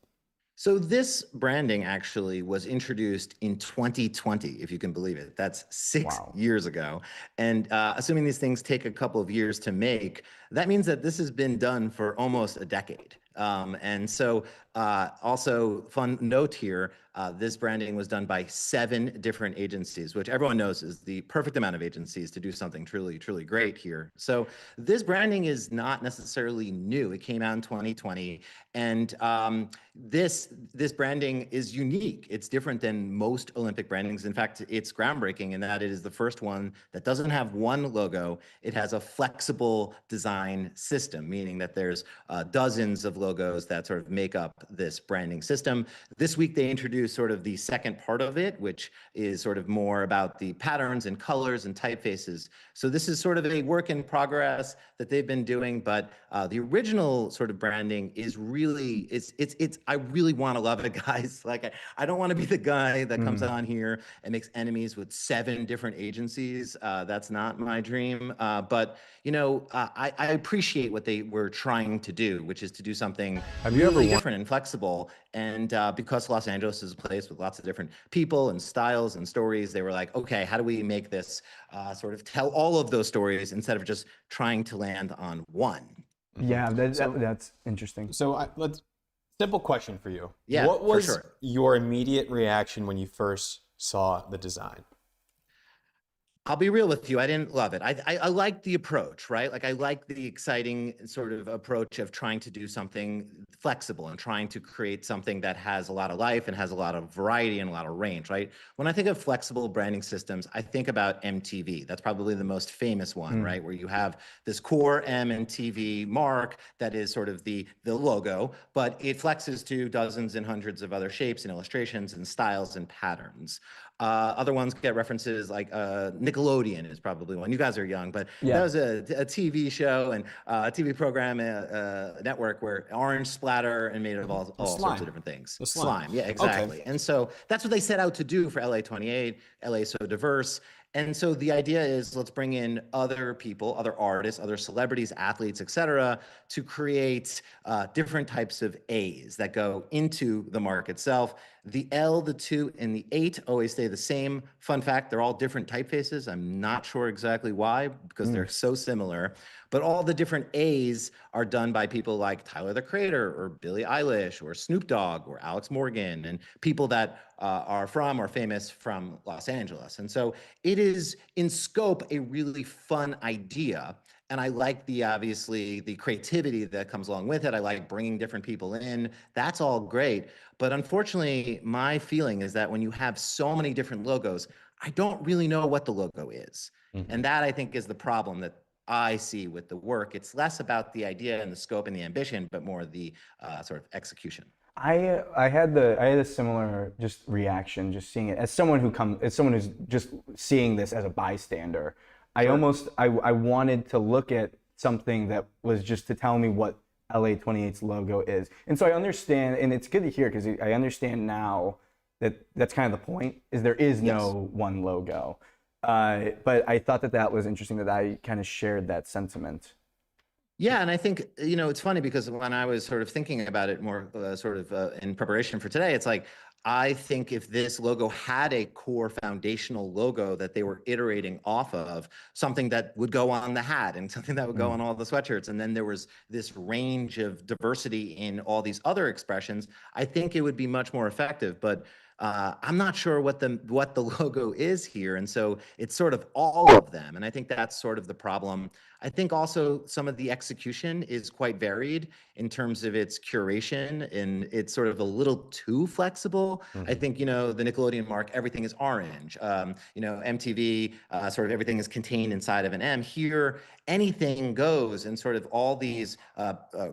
So this branding actually was introduced in 2020, if you can believe it. That's 6 years ago. And assuming these things take a couple of years to make, that means that this has been done for almost a decade. And so also fun note here, this branding was done by 7 different agencies, which everyone knows is the perfect amount of agencies to do something truly, truly great here. So this branding is not necessarily new. It came out in 2020. And this branding is unique. It's different than most Olympic brandings. In fact, it's groundbreaking in that it is the first one that doesn't have one logo. It has a flexible design system, meaning that there's dozens of logos that sort of make up this branding system. This week, they introduced sort of the second part of it, which is sort of more about the patterns and colors and typefaces. So this is sort of a work in progress that they've been doing, but the original sort of branding is really, I really want to love it, guys. Like, I don't want to be the guy that comes on here and makes enemies with 7 different agencies. That's not my dream. But, you know, I appreciate what they were trying to do, which is to do something really different and flexible. And because Los Angeles is a place with lots of different people and styles and stories. They were like, okay, how do we make this sort of tell all of those stories instead of just trying to land on one? Yeah, that's interesting. So let's simple question for you. Yeah, what was for sure. your immediate reaction when you first saw the design? I'll be real with you. I didn't love it. I liked the approach, right? Like I like the exciting sort of approach of trying to do something flexible and trying to create something that has a lot of life and has a lot of variety and a lot of range, right? When I think of flexible branding systems, I think about MTV. That's probably the most famous one, right? Where you have this core M and TV mark that is sort of the logo, but it flexes to dozens and hundreds of other shapes and illustrations and styles and patterns. Other ones get references like Nickelodeon is probably one. You guys are young, but that was a TV show and a TV program network where orange splatter and made of all sorts of different things. Slime, yeah, exactly. Okay. And so that's what they set out to do for LA28. LA is so diverse. And so the idea is let's bring in other people, other artists, other celebrities, athletes, et cetera, to create different types of A's that go into the mark itself. The L, the 2, and the 8 always stay the same. Fun fact, they're all different typefaces. I'm not sure exactly why, because they're so similar. But all the different A's are done by people like Tyler, the Creator, or Billie Eilish, or Snoop Dogg, or Alex Morgan, and people that are from or famous from Los Angeles. And so it is, in scope, a really fun idea. And I like obviously, the creativity that comes along with it. I like bringing different people in. That's all great. But unfortunately, my feeling is that when you have so many different logos, I don't really know what the logo is. And that, I think, is the problem that I see with the work. It's less about the idea and the scope and the ambition, but more the sort of execution. I had a similar just reaction, just seeing it as someone who's just seeing this as a bystander. I wanted to look at something that was just to tell me what LA28's logo is. And so I understand, and it's good to hear because I understand now that that's kind of the point, is there is no one logo. But I thought that was interesting that I kind of shared that sentiment. Yeah, and I think, it's funny because when I was sort of thinking about it more in preparation for today, it's like, I think if this logo had a core foundational logo that they were iterating off of, something that would go on the hat and something that would go on all the sweatshirts, and then there was this range of diversity in all these other expressions, I think it would be much more effective. But I'm not sure what the logo is here. And so it's sort of all of them. And I think that's sort of the problem. I think also some of the execution is quite varied in terms of its curation, and it's sort of a little too flexible. I think, the Nickelodeon mark, everything is orange. MTV, sort of everything is contained inside of an M. Here, anything goes, and sort of all these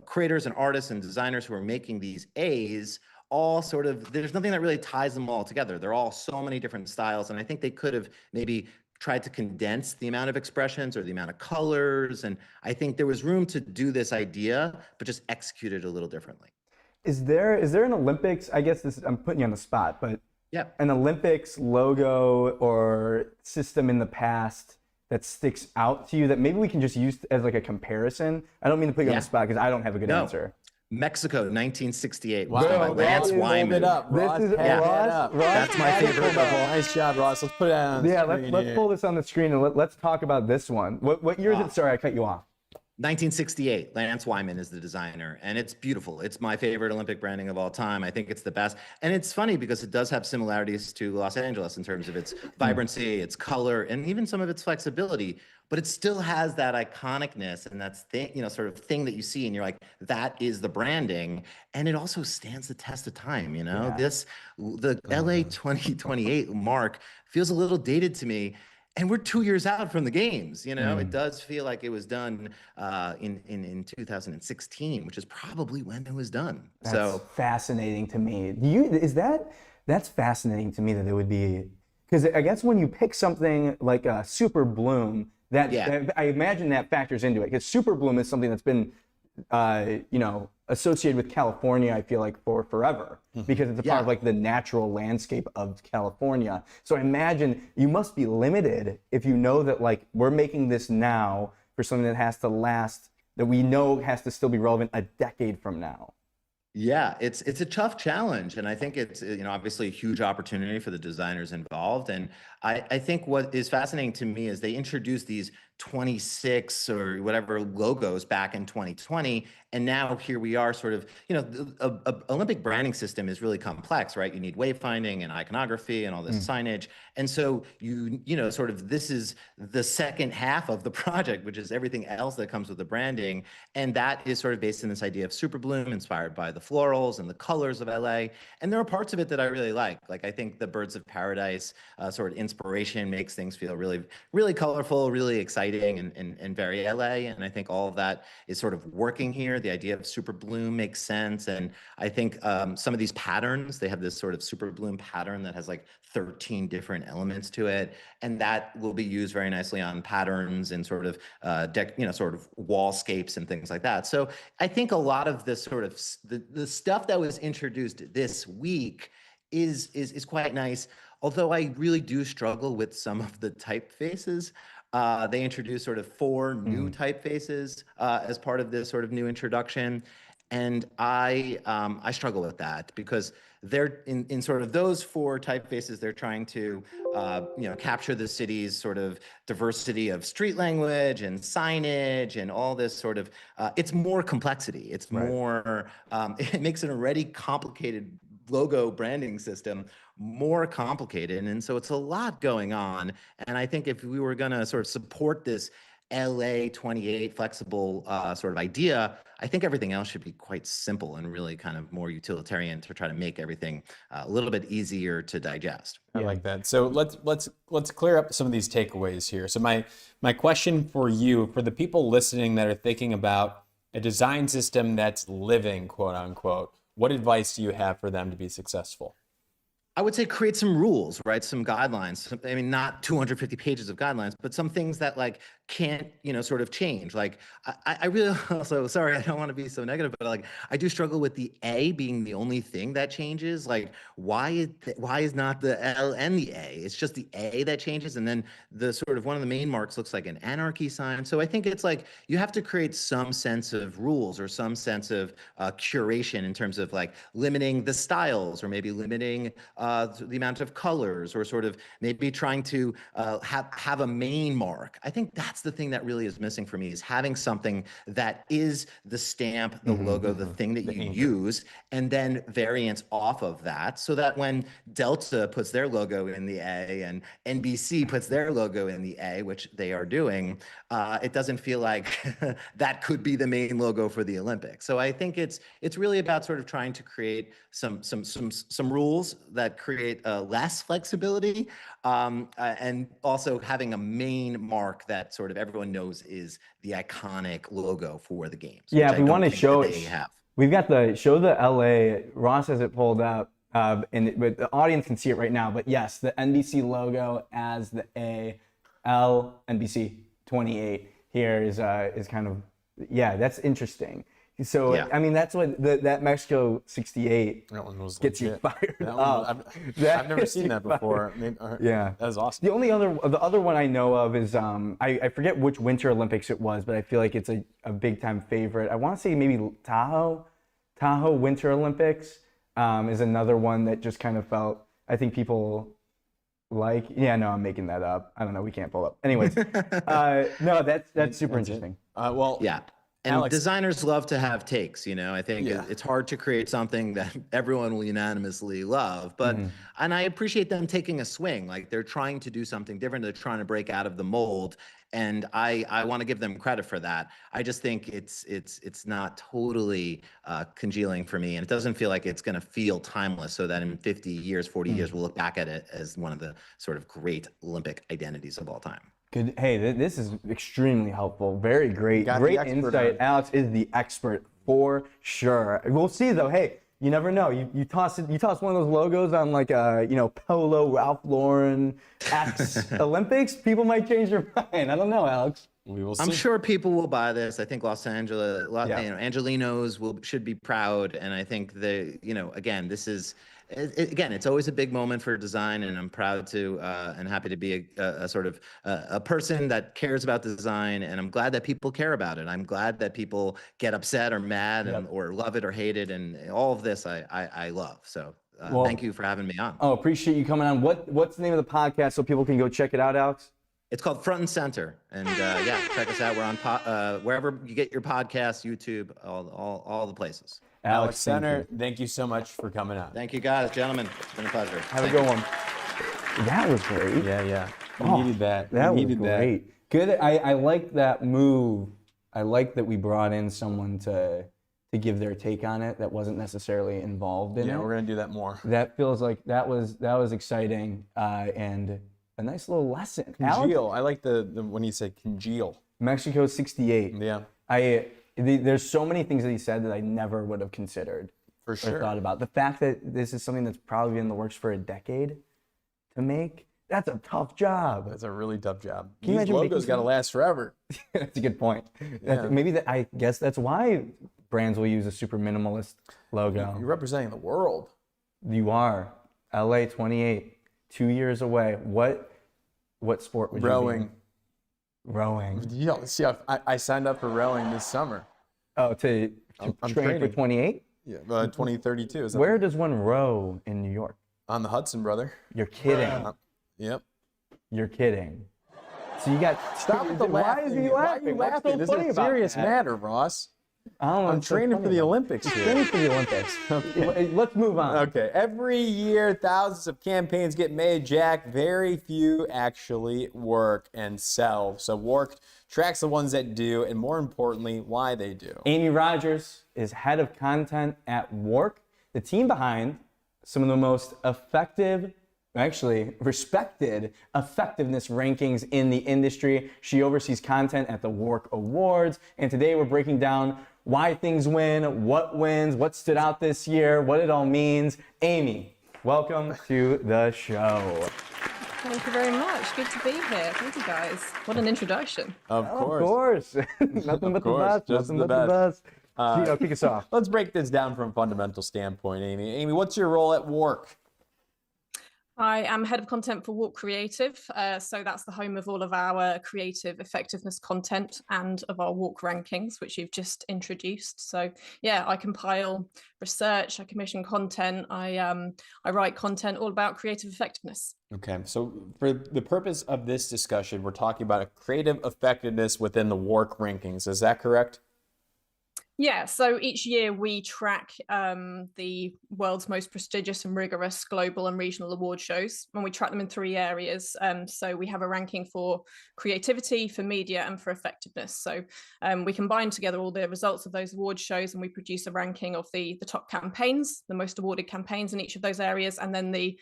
creators and artists and designers who are making these A's, all sort of, there's nothing that really ties them all together. They're all so many different styles. And I think they could have maybe tried to condense the amount of expressions or the amount of colors. And I think there was room to do this idea, but just execute it a little differently. Is there an Olympics, I guess I'm putting you on the spot, but an Olympics logo or system in the past that sticks out to you that maybe we can just use as like a comparison? I don't mean to put you on the spot because I don't have a good answer. Mexico, 1968. Wow. By Lance Wyman. That's my favorite of all. Nice job, Ross. Let's put it on the screen. Let's pull this on the screen and let's talk about this one. What year is it? Sorry, I cut you off. 1968. Lance Wyman is the designer, and it's beautiful. It's my favorite Olympic branding of all time. I think it's the best. And it's funny because it does have similarities to Los Angeles in terms of its vibrancy, its color, and even some of its flexibility. But it still has that iconicness and that thing, sort of thing that you see and you're like, that is the branding. And it also stands the test of time, the LA 2028 mark feels a little dated to me. And we're 2 years out from the games, It does feel like it was done in 2016, which is probably when it was done. That's fascinating to me. That's fascinating to me that it would be, because I guess when you pick something like a super bloom, I imagine that factors into it, because super bloom is something that's been associated with California, I feel like, for forever, because it's a part of like the natural landscape of California. So I imagine you must be limited if you know that like we're making this now for something that has to last, that we know has to still be relevant a decade from now. Yeah, it's a tough challenge, and I think it's obviously a huge opportunity for the designers involved. And I think what is fascinating to me is they introduced these 26 or whatever logos back in 2020, and now here we are, sort of the Olympic branding system is really complex, right? You need wayfinding and iconography and all this signage, and so sort of this is the second half of the project, which is everything else that comes with the branding, and that is sort of based in this idea of superbloom, inspired by the florals and the colors of LA. And there are parts of it that I really like. Like I think the Birds of Paradise sort of inspiration makes things feel really, really colorful, really exciting, and very LA. And I think all of that is sort of working here. The idea of super bloom makes sense. And I think some of these patterns, they have this sort of super bloom pattern that has like 13 different elements to it, and that will be used very nicely on patterns and sort of sort of wallscapes and things like that. So I think a lot of this sort of the stuff that was introduced this week is quite nice. Although I really do struggle with some of the typefaces. They introduced sort of 4 new typefaces as part of this sort of new introduction. And I struggle with that because they're in sort of those 4 typefaces, they're trying to capture the city's sort of diversity of street language and signage and all this sort of it's more complexity. It's more it makes an already complicated logo branding system more complicated. And so it's a lot going on. And I think if we were going to sort of support this LA28 flexible sort of idea, I think everything else should be quite simple and really kind of more utilitarian to try to make everything a little bit easier to digest. I like that. So let's clear up some of these takeaways here. So my question for you, for the people listening that are thinking about a design system that's living, quote unquote, what advice do you have for them to be successful? I would say create some rules, right? Some guidelines. I mean, not 250 pages of guidelines, but some things that like can't, sort of change. Like I really also, sorry, I don't want to be so negative, but like I do struggle with the A being the only thing that changes. Like why is not the L and the A? It's just the A that changes. And then the sort of one of the main marks looks like an anarchy sign. So I think it's like you have to create some sense of rules or some sense of curation in terms of like limiting the styles or maybe limiting the amount of colors or sort of maybe trying to have a main mark. I think that's the thing that really is missing for me is having something that is the stamp, the logo, the thing that you use, and then variants off of that so that when Delta puts their logo in the A and NBC puts their logo in the A, which they are doing, it doesn't feel like that could be the main logo for the Olympics. So I think it's really about sort of trying to create some rules that create less flexibility, and also having a main mark that sort of everyone knows is the iconic logo for the games. Yeah, if we want to show it, we've got the LA. Ross has it pulled up, but the audience can see it right now. But yes, the NBC logo as the A, L, NBC 28 here is kind of, that's interesting. So I mean, that's what that Mexico 68 gets you fired up. I've never seen that before. Yeah, that was awesome. The other one I know of is I forget which Winter Olympics it was, but I feel like it's a big time favorite. I want to say maybe Tahoe Winter Olympics is another one that just kind of felt, I think people like. Yeah, no, I'm making that up. I don't know. We can't pull up. Anyways, no, that's super interesting. Yeah. And Alex, designers love to have takes, I think it's hard to create something that everyone will unanimously love, but, and I appreciate them taking a swing, like they're trying to do something different. They're trying to break out of the mold. And I want to give them credit for that. I just think it's not totally congealing for me. And it doesn't feel like it's going to feel timeless so that in 50 years, 40 years, we'll look back at it as one of the sort of great Olympic identities of all time. Good. Hey, this is extremely helpful. Very great insight. Alex is the expert for sure. We'll see though. Hey, you never know. You toss one of those logos on like a Polo Ralph Lauren X Olympics. People might change their mind. I don't know, Alex. We will see. I'm sure people will buy this. I think Los Angeles, Angelinos should be proud. And I think again, this is Again, it's always a big moment for design, and I'm proud to and happy to be a sort of a person that cares about design, and I'm glad that people care about it. I'm glad that people get upset or mad or love it or hate it, and all of this I love. So thank you for having me on. Oh, appreciate you coming on. What's the name of the podcast so people can go check it out, Alex? It's called Front and Center, and yeah, check us out. We're on wherever you get your podcasts, YouTube, all the places. Alex Center, thank you so much for coming on. Thank you, guys, gentlemen. It's been a pleasure. Have a good one. That was great. Yeah. We needed that. That was great. Good. I like that move. I like that we brought in someone to give their take on it that wasn't necessarily involved in it. Yeah, we're gonna do that more. That feels like that was exciting and a nice little lesson. Congeal. I like the when you say congeal. Mexico 68. Yeah. There's so many things that he said that I never would have considered or thought about. The fact that this is something that's probably been in the works for a decade to make, that's a tough job. That's a really tough job. Can you These imagine logos got to last forever. That's a good point. Yeah. I guess that's why brands will use a super minimalist logo. You're representing the world. You are. LA28, 2 years away. What sport would you be in? Rowing. Rowing. Yeah, see, I signed up for rowing this summer. Oh, to I'm train for training. 28? Yeah, 2032. Is that Where does one row in New York? on the Hudson, brother. You're kidding. Yep. You're kidding. So you got. Stop with the Why laughing. is he Why are laughing? you What's laughing? so This funny is a about serious that? matter, Ross. I don't know I'm what's so training funny for the about it. Olympics He's here. training for the Olympics. Let's move on. Okay. Every year, thousands of campaigns get made, Jack. Very few actually work and sell. So WARC tracks the ones that do, and more importantly, why they do. Amy Rodgers is head of content at WARC, the team behind some of the most effective, actually respected effectiveness rankings in the industry. She oversees content at the WARC Awards, and today we're breaking down why things win, what wins, what stood out this year, what it all means. Amy, welcome to the show. Thank you very much. Good to be here. Thank you, guys. What an introduction. Of Of course. course. Nothing but the course, best. just Nothing the but the best. best. Kick us off. Let's break this down from a fundamental standpoint, Amy. Amy, what's your role at WARC? I am head of content for WARC Creative. So that's the home of all of our creative effectiveness content and of our WARC rankings, which you've just introduced. So yeah, I compile research, I commission content, I write content all about creative effectiveness. Okay, so for the purpose of this discussion, we're talking about a creative effectiveness within the WARC rankings. Is that correct? Yeah, so each year we track the world's most prestigious and rigorous global and regional award shows, and we track them in 3 areas. So we have a ranking for creativity, for media, and for effectiveness. So we combine together all the results of those award shows, and we produce a ranking of the top campaigns, the most awarded campaigns in each of those areas, and then the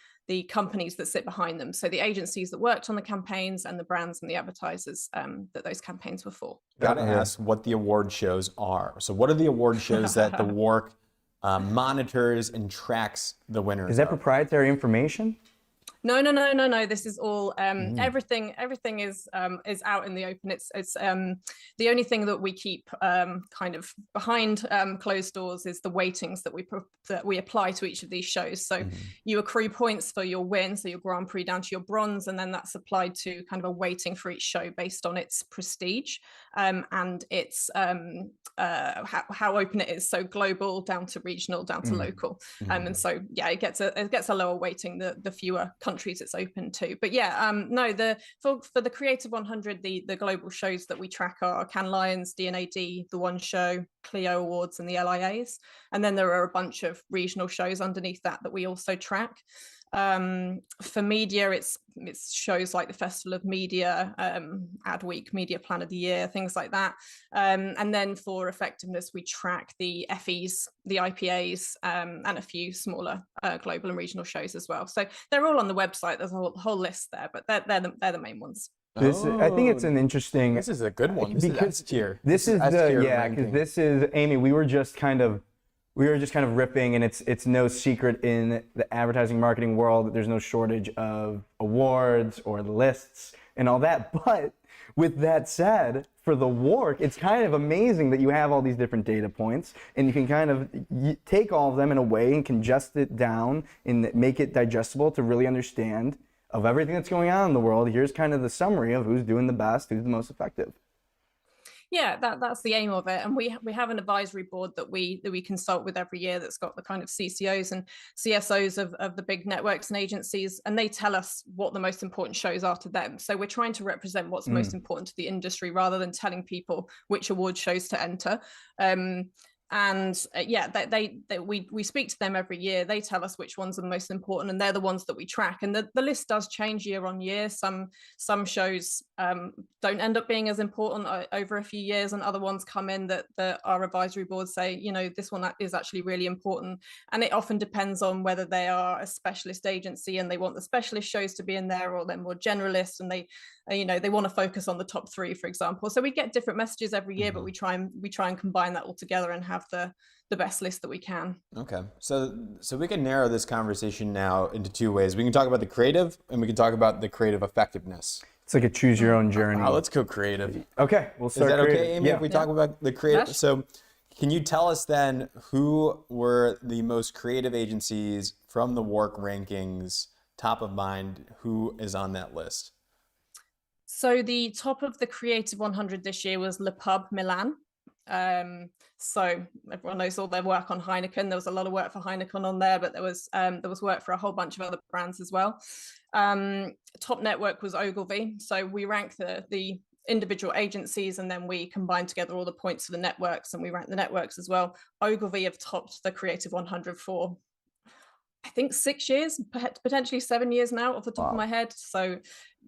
companies that sit behind them. So the agencies that worked on the campaigns and the brands and the advertisers that those campaigns were for. Got to ask what the award shows are. So what are the award shows that the WARC monitors and tracks the winners Is that of? proprietary information? No. This is all everything is out in the open. It's the only thing that we keep kind of behind closed doors is the weightings that we apply to each of these shows. So you accrue points for your win, so your Grand Prix down to your bronze, and then that's applied to kind of a weighting for each show based on its prestige and its how open it is. So global down to regional down to local, and so yeah, it gets a lower weighting the fewer countries it's open to. But yeah, for the Creative 100, the global shows that we track are Cannes Lions, D&AD, The One Show, Clio Awards, and the LIAs, and then there are a bunch of regional shows underneath that we also track. For media, it's shows like the Festival of Media, Adweek, Media Plan of the Year, things like that. And then for effectiveness, we track the FEs, the IPAs, and a few smaller global and regional shows as well. So they're all on the website. There's a whole list there, but they're the main ones. I think it's an interesting. This is a good one. This is S tier. This is because this is Amy. We were just kind of ripping, and it's no secret in the advertising marketing world that there's no shortage of awards or lists and all that. But with that said, for the WARC, it's kind of amazing that you have all these different data points, and you can kind of take all of them in a way and congest it down and make it digestible to really understand of everything that's going on in the world. Here's kind of the summary of who's doing the best, who's the most effective. Yeah, that's the aim of it. And we have an advisory board that we consult with every year that's got the kind of CCOs and CSOs of the big networks and agencies, and they tell us what the most important shows are to them. So we're trying to represent what's most important to the industry rather than telling people which award shows to enter. We speak to them every year. They tell us which ones are the most important, and they're the ones that we track. And the list does change year on year. Some shows don't end up being as important over a few years, and other ones come in that our advisory boards say, you know, this one is actually really important. And it often depends on whether they are a specialist agency and they want the specialist shows to be in there, or they're more generalist and they want to focus on the top 3, for example. So we get different messages every year, but we try and combine that all together and have the best list that we can. Okay, so we can narrow this conversation now into 2 ways. We can talk about the creative, and we can talk about the creative effectiveness. It's like a choose your own journey. Let's go creative. Okay, we'll start. Is that creative. okay, Amy? Yeah. If we talk about the creative, Yes. so can you tell us then who were the most creative agencies from the WARC rankings, top of mind? Who is on that list? So the top of the Creative 100 this year was Le Pub Milan. So everyone knows all their work on Heineken. There was a lot of work for Heineken on there, but there was work for a whole bunch of other brands as well. Top network was Ogilvy. So we rank the individual agencies, and then we combine together all the points for the networks, and we rank the networks as well. Ogilvy have topped the Creative 100 for, I think, 6 years, potentially 7 years now off the top of my head. So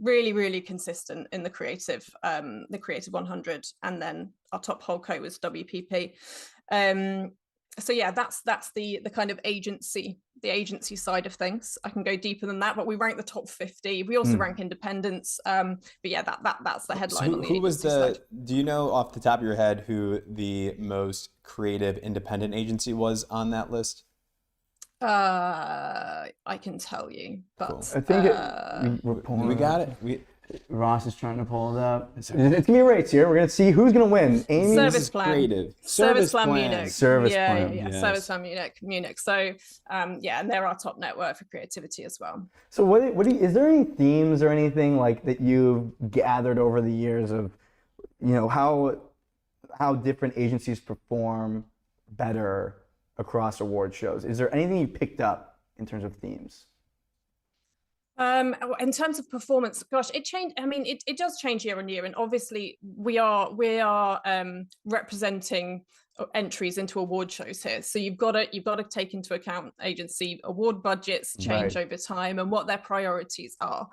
really, really consistent in the creative 100. And then our top holdco was WPP. So yeah, that's the kind of agency side of things. I can go deeper than that, but we rank the top 50. We also rank independents. But yeah, that's the headline. So on the who was agency side. do you know off the top of your head who the most creative independent agency was on that list? I can tell you, but Cool. I think we're pulling We it got up. it. Ross is trying to pull it up. It's gonna be a race here. We're gonna see who's gonna win. Amy. Service This is plan. creative. Service plan Munich. Service yeah, plan, Yeah, yes. Service plan Munich. So yeah, and they're our top network for creativity as well. So what do you, is there any themes or anything like that you've gathered over the years of, you know, how different agencies perform better across award shows? Is there anything you picked up in terms of themes? In terms of performance, gosh, it changed. I mean, it does change year on year, and obviously we are representing entries into award shows here. So you've got to take into account agency award budgets change over time and what their priorities are.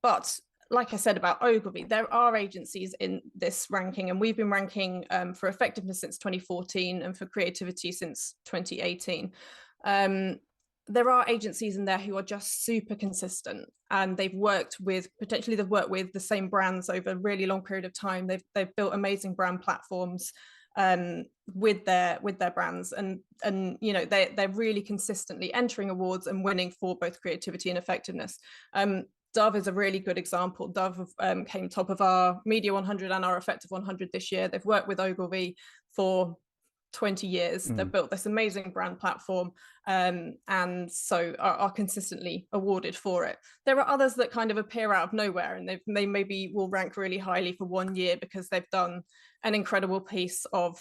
But like I said about Ogilvy, there are agencies in this ranking, and we've been ranking for effectiveness since 2014 and for creativity since 2018. There are agencies in there who are just super consistent, and they've worked with the same brands over a really long period of time. They've built amazing brand platforms with their brands, and you know, they're really consistently entering awards and winning for both creativity and effectiveness. Dove is a really good example. Dove came top of our Media 100 and our Effective 100 this year. They've worked with Ogilvy for 20 years. They've built this amazing brand platform, and so are consistently awarded for it. There are others that kind of appear out of nowhere, and they maybe will rank really highly for 1 year because they've done an incredible piece of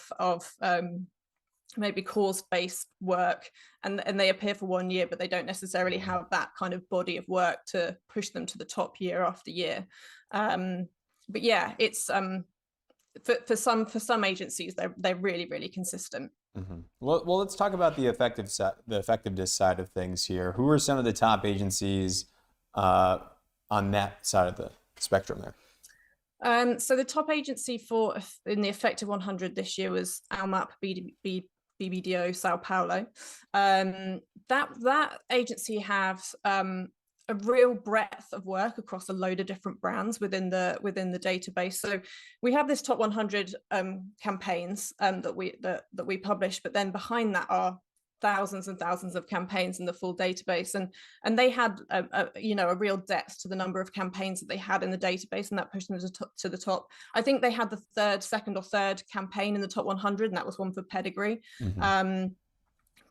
maybe cause-based work, and they appear for 1 year, but they don't necessarily have that kind of body of work to push them to the top year after year. But yeah, it's for some agencies, they're really, really consistent. Mm-hmm. Well, let's talk about the effectiveness side of things here. Who are some of the top agencies on that side of the spectrum there? So the top agency in the Effective 100 this year was ALMAP BBDO Sao Paulo. That agency has a real breadth of work across a load of different brands within the database. So we have this top 100 campaigns that we publish, but then behind that are thousands and thousands of campaigns in the full database, and they had a real depth to the number of campaigns that they had in the database, and that pushed them to the top. I think they had the second or third campaign in the top 100, and that was one for Pedigree.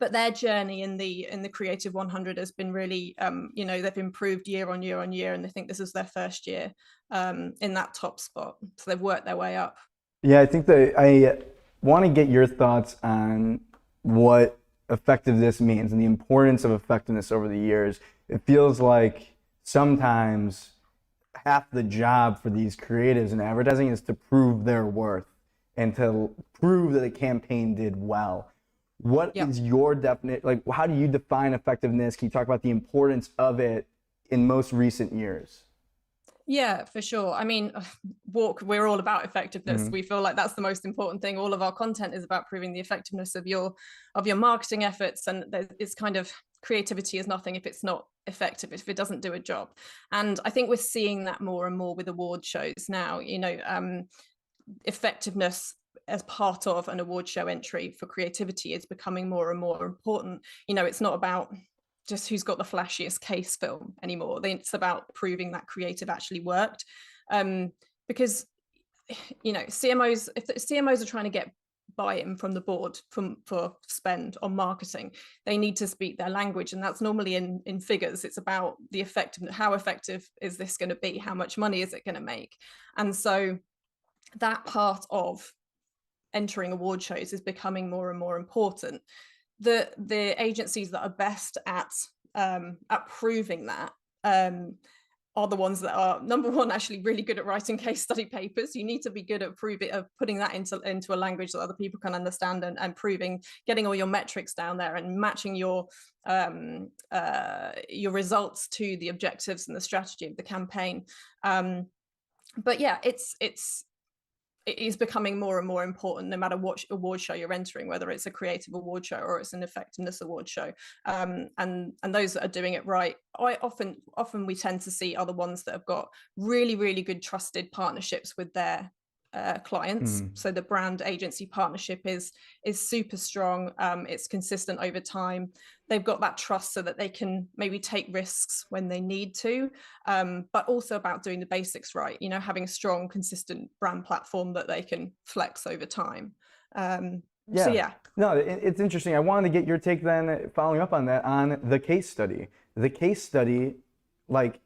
But their journey in the Creative 100 has been really, they've improved year on year on year, and they think this is their first year in that top spot. So they've worked their way up. Yeah, I think that I want to get your thoughts on what effectiveness means and the importance of effectiveness over the years. It feels like sometimes half the job for these creatives in advertising is to prove their worth and to prove that the campaign did well. What is your definite, like, how do you define effectiveness? Can you talk about the importance of it in most recent years? Yeah, for sure. I mean, WARC, we're all about effectiveness. We feel like that's the most important thing. All of our content is about proving the effectiveness of your marketing efforts. And it's kind of, creativity is nothing if it's not effective, if it doesn't do a job. And I think we're seeing that more and more with award shows now. Effectiveness as part of an award show entry for creativity is becoming more and more important. It's not about just who's got the flashiest case film anymore. It's about proving that creative actually worked. Because, CMOs, if the CMOs are trying to get buy-in from the board for spend on marketing, they need to speak their language. And that's normally in figures. It's about the effectiveness. How effective is this going to be? How much money is it going to make? And so that part of entering award shows is becoming more and more important. The agencies that are best at proving that are the ones that are, number one, actually really good at writing case study papers. You need to be good at putting that into a language that other people can understand, and getting all your metrics down there and matching your results to the objectives and the strategy of the campaign. But yeah, it is becoming more and more important, no matter what award show you're entering, whether it's a creative award show or it's an effectiveness award show. And those that are doing it right, often we tend to see other ones that have got really, really good trusted partnerships with their clients. So the brand agency partnership is super strong. It's consistent over time. They've got that trust so that they can maybe take risks when they need to, but also about doing the basics right, having a strong, consistent brand platform that they can flex over time. No, it's interesting. I wanted to get your take then, following up on that, on the case study. The case study, like,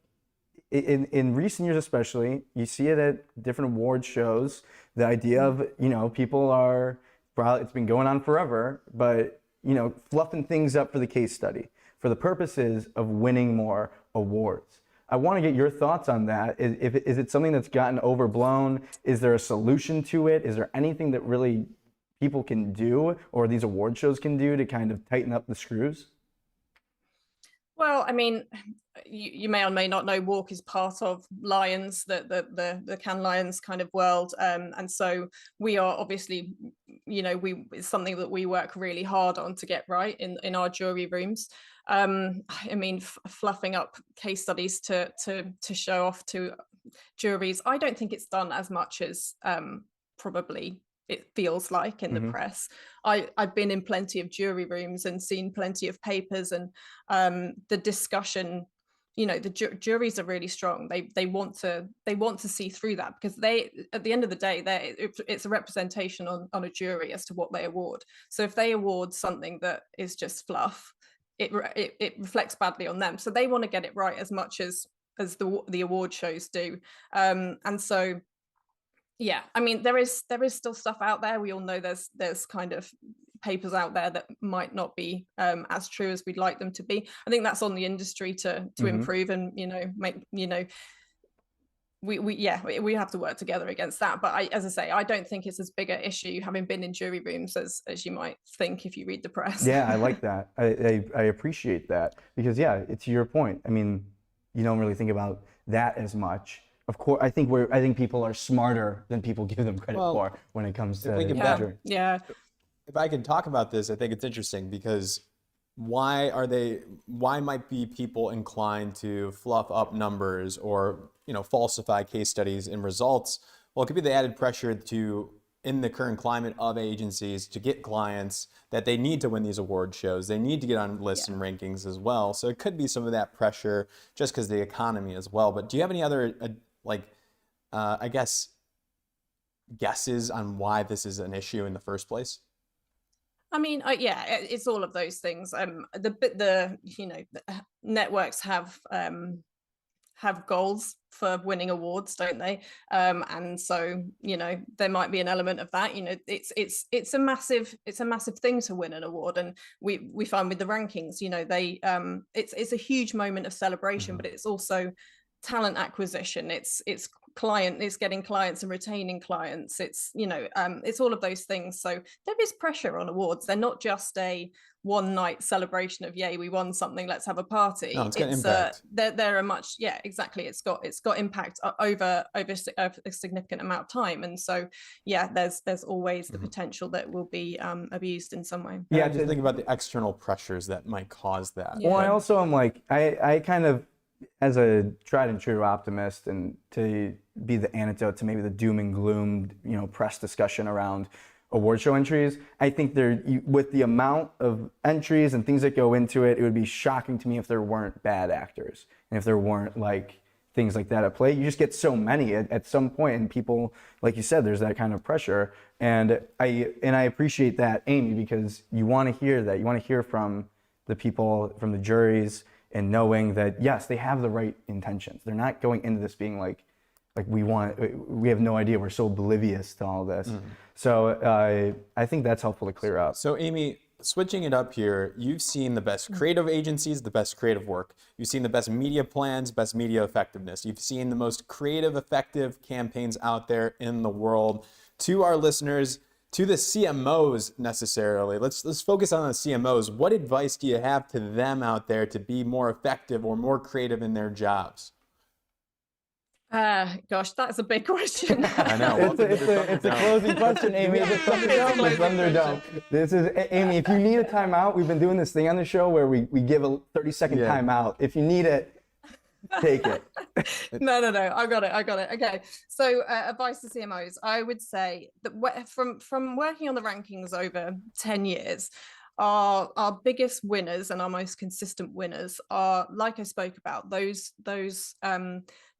in recent years especially, you see it at different award shows, the idea of, people are, probably, it's been going on forever, but, fluffing things up for the case study, for the purposes of winning more awards. I want to get your thoughts on that. Is it something that's gotten overblown? Is there a solution to it? Is there anything that really people can do, or these award shows can do, to kind of tighten up the screws? Well, I mean, you may or may not know, WARC is part of Lions, the Cannes Lions kind of world, and so we are obviously, it's something that we work really hard on to get right in our jury rooms. I mean, fluffing up case studies to show off to juries, I don't think it's done as much as probably it feels like in the press. I've been in plenty of jury rooms and seen plenty of papers, and the discussion, the juries are really strong. They want to see through that, because they, at the end of the day, it's a representation on a jury as to what they award. So if they award something that is just fluff, it reflects badly on them. So they want to get it right as much as the award shows do. And so, yeah, I mean, there is still stuff out there. We all know there's kind of papers out there that might not be as true as we'd like them to be. I think that's on the industry to improve, and make we have to work together against that. But as I say, I don't think it's as big an issue, having been in jury rooms, as you might think if you read the press. Yeah, I like that. I appreciate that, because it's your point. I mean, you don't really think about that as much. Of course, I think people are smarter than people give them credit for when it comes to yeah. If I can talk about this, I think it's interesting, because why might be people inclined to fluff up numbers or falsify case studies and results? Well, it could be the added pressure to in the current climate of agencies to get clients that they need to win these award shows. They need to get on lists and rankings as well. So it could be some of that pressure just because the economy as well. But do you have any other, I guess, guesses on why this is an issue in the first place? I mean, yeah, it's all of those things. The networks have goals for winning awards, don't they? And so, there might be an element of that. It's a massive thing to win an award, and we find with the rankings, it's a huge moment of celebration, but it's also talent acquisition. It's getting clients and retaining clients. It's all of those things. So there is pressure on awards. They're not just a one night celebration of, yay, we won something, let's have a party. No, it's got impact. They're a much, exactly. It's got impact over a significant amount of time. And so, there's always the potential that will be abused in some way. Yeah, just think about the external pressures that might cause that. Well, I also am like, I kind of, as a tried and true optimist, and to be the antidote to maybe the doom and gloom, press discussion around award show entries, I think with the amount of entries and things that go into it, it would be shocking to me if there weren't bad actors and if there weren't like things like that at play. You just get so many at some point, and people, like you said, there's that kind of pressure. And I appreciate that, Amy, because you want to hear that. You want to hear from the people, from the juries, and knowing that, yes, they have the right intentions. They're not going into this being like we have no idea. We're so oblivious to all this. So I think that's helpful to clear up. So Amy, switching it up here, you've seen the best creative agencies, the best creative work. You've seen the best media plans, best media effectiveness. You've seen the most creative, effective campaigns out there in the world. To our listeners, to the CMOs necessarily, let's focus on the CMOs. What advice do you have to them out there to be more effective or more creative in their jobs? Gosh, that's a big question. I know. It's a closing question, Amy. It's Thunderdome. This is Amy. If you need a timeout, we've been doing this thing on the show where we give a 30-second timeout. If you need it, take it. No. I got it. Okay. So advice to CMOs, I would say that from working on the rankings over 10 years, our biggest winners and our most consistent winners are, like I spoke about, those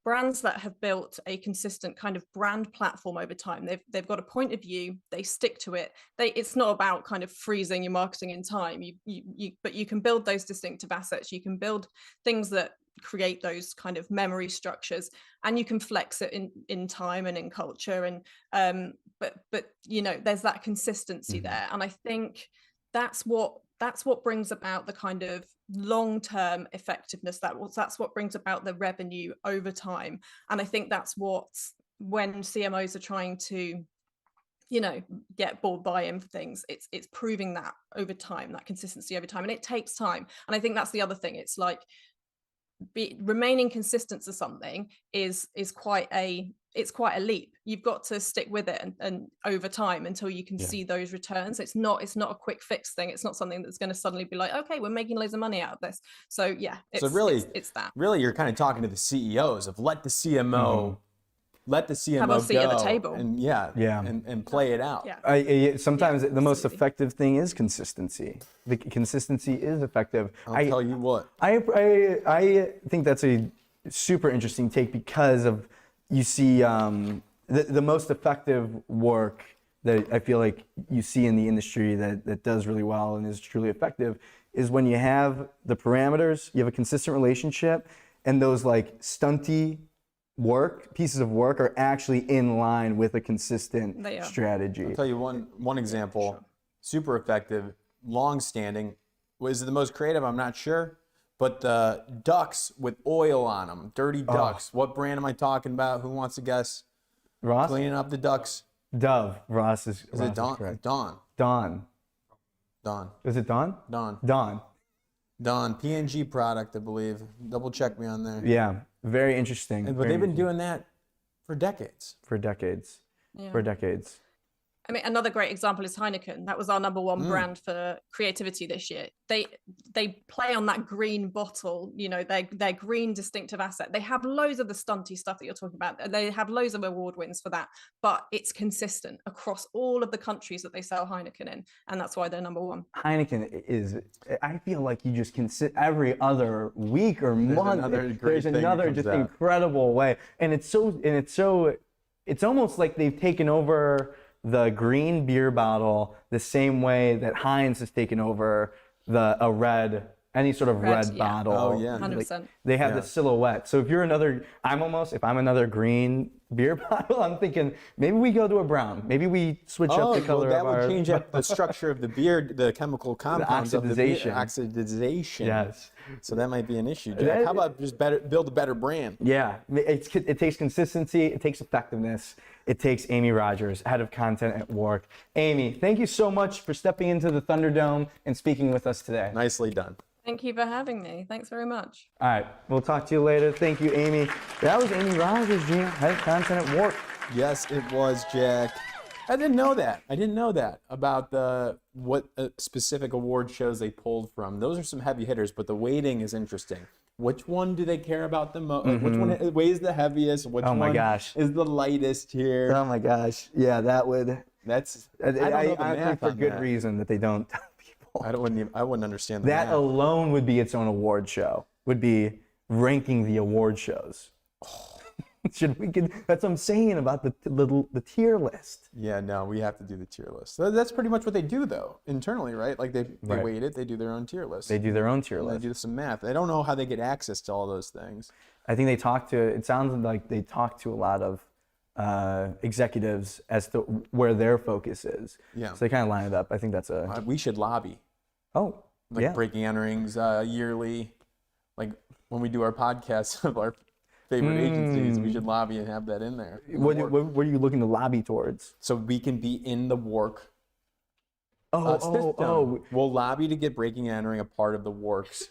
brands that have built a consistent kind of brand platform over time. They've got a point of view, they stick to it. It's not about kind of freezing your marketing in time. But you can build those distinctive assets. You can build things that create those kind of memory structures, and you can flex it in time and in culture. And but there's that consistency there. And I think that's what brings about the kind of long-term effectiveness. That's what brings about the revenue over time. And I think that's when CMOs are trying to, get board buy-in for things, it's proving that over time, that consistency over time, and it takes time. And I think that's the other thing. It's like remaining consistent to something is quite a leap. You've got to stick with it and over time until you can see those returns. It's not a quick fix thing. It's not something that's going to suddenly be like, okay, we're making loads of money out of this. So it's that. Really, you're kind of talking to the CEOs of let the CMO have a seat at the table and and play it out. Sometimes the most effective thing is consistency. The consistency is effective. I'll tell you what. I think that's a super interesting take, because of, you see the most effective work that I feel like you see in the industry that does really well and is truly effective is when you have the parameters, you have a consistent relationship, and those like stunty pieces of work are actually in line with a consistent strategy. I'll tell you one example, super effective, long-standing. Was it the most creative? I'm not sure. But the ducks with oil on them, dirty ducks. What brand am I talking about? Who wants to guess? Ross? Cleaning up the ducks. Dove. Ross is it Dawn? Correct. Dawn. Is it Dawn? Dawn. P&G product, I believe. Double check me on there. Yeah, very interesting. But they've been doing that for decades. For decades. I mean, another great example is Heineken. That was our number one brand for creativity this year. They play on that green bottle, you know, their green distinctive asset. They have loads of the stunty stuff that you're talking about. They have loads of award wins for that, but it's consistent across all of the countries that they sell Heineken in, and that's why they're number one. Heineken is, I feel like you just can sit every other week or month. There's another just incredible way, and it's almost like they've taken over the green beer bottle the same way that Heinz has taken over any sort of red bottle. Oh yeah, 100%. Like, they have the silhouette. So if I'm another green beer bottle, I'm thinking maybe we go to a brown. Maybe we switch up the color that of would our change up the structure of the beer, the chemical compounds of the beer. Oxidization. Yes. So that might be an issue, Jack. How about just build a better brand? Yeah, it takes consistency, it takes effectiveness, it takes Amy Rodgers, head of content at WARC. Amy, thank you so much for stepping into the Thunderdome and speaking with us today. Nicely done. Thank you for having me. Thanks very much. All right, we'll talk to you later. Thank you, Amy. That was Amy Rodgers, Gina, head of content at WARC. Yes, it was, Jack. I didn't know that. About what specific award shows they pulled from. Those are some heavy hitters, but the weighting is interesting. Which one do they care about the most? Which one weighs the heaviest? Which one is the lightest here? Oh my gosh. Yeah, that would. That's I think for good reason that they don't tell people. I wouldn't understand that math. alone would be its own award show. Would be ranking the award shows. That's what I'm saying about the tier list. Yeah, no, we have to do the tier list. That's pretty much what they do, though, internally, right? Like they weight it, they do their own tier list. They do their own tier list. They do some math. I don't know how they get access to all those things. I think it sounds like they talk to a lot of executives as to where their focus is. Yeah. So they kind of line it up. I think that's we should lobby. Oh, like breaking enterings yearly, like when we do our podcasts of our favorite agencies, we should lobby and have that in there. What are you looking to lobby towards? So we can be in the WARC system. We'll lobby to get breaking and entering a part of the WARC's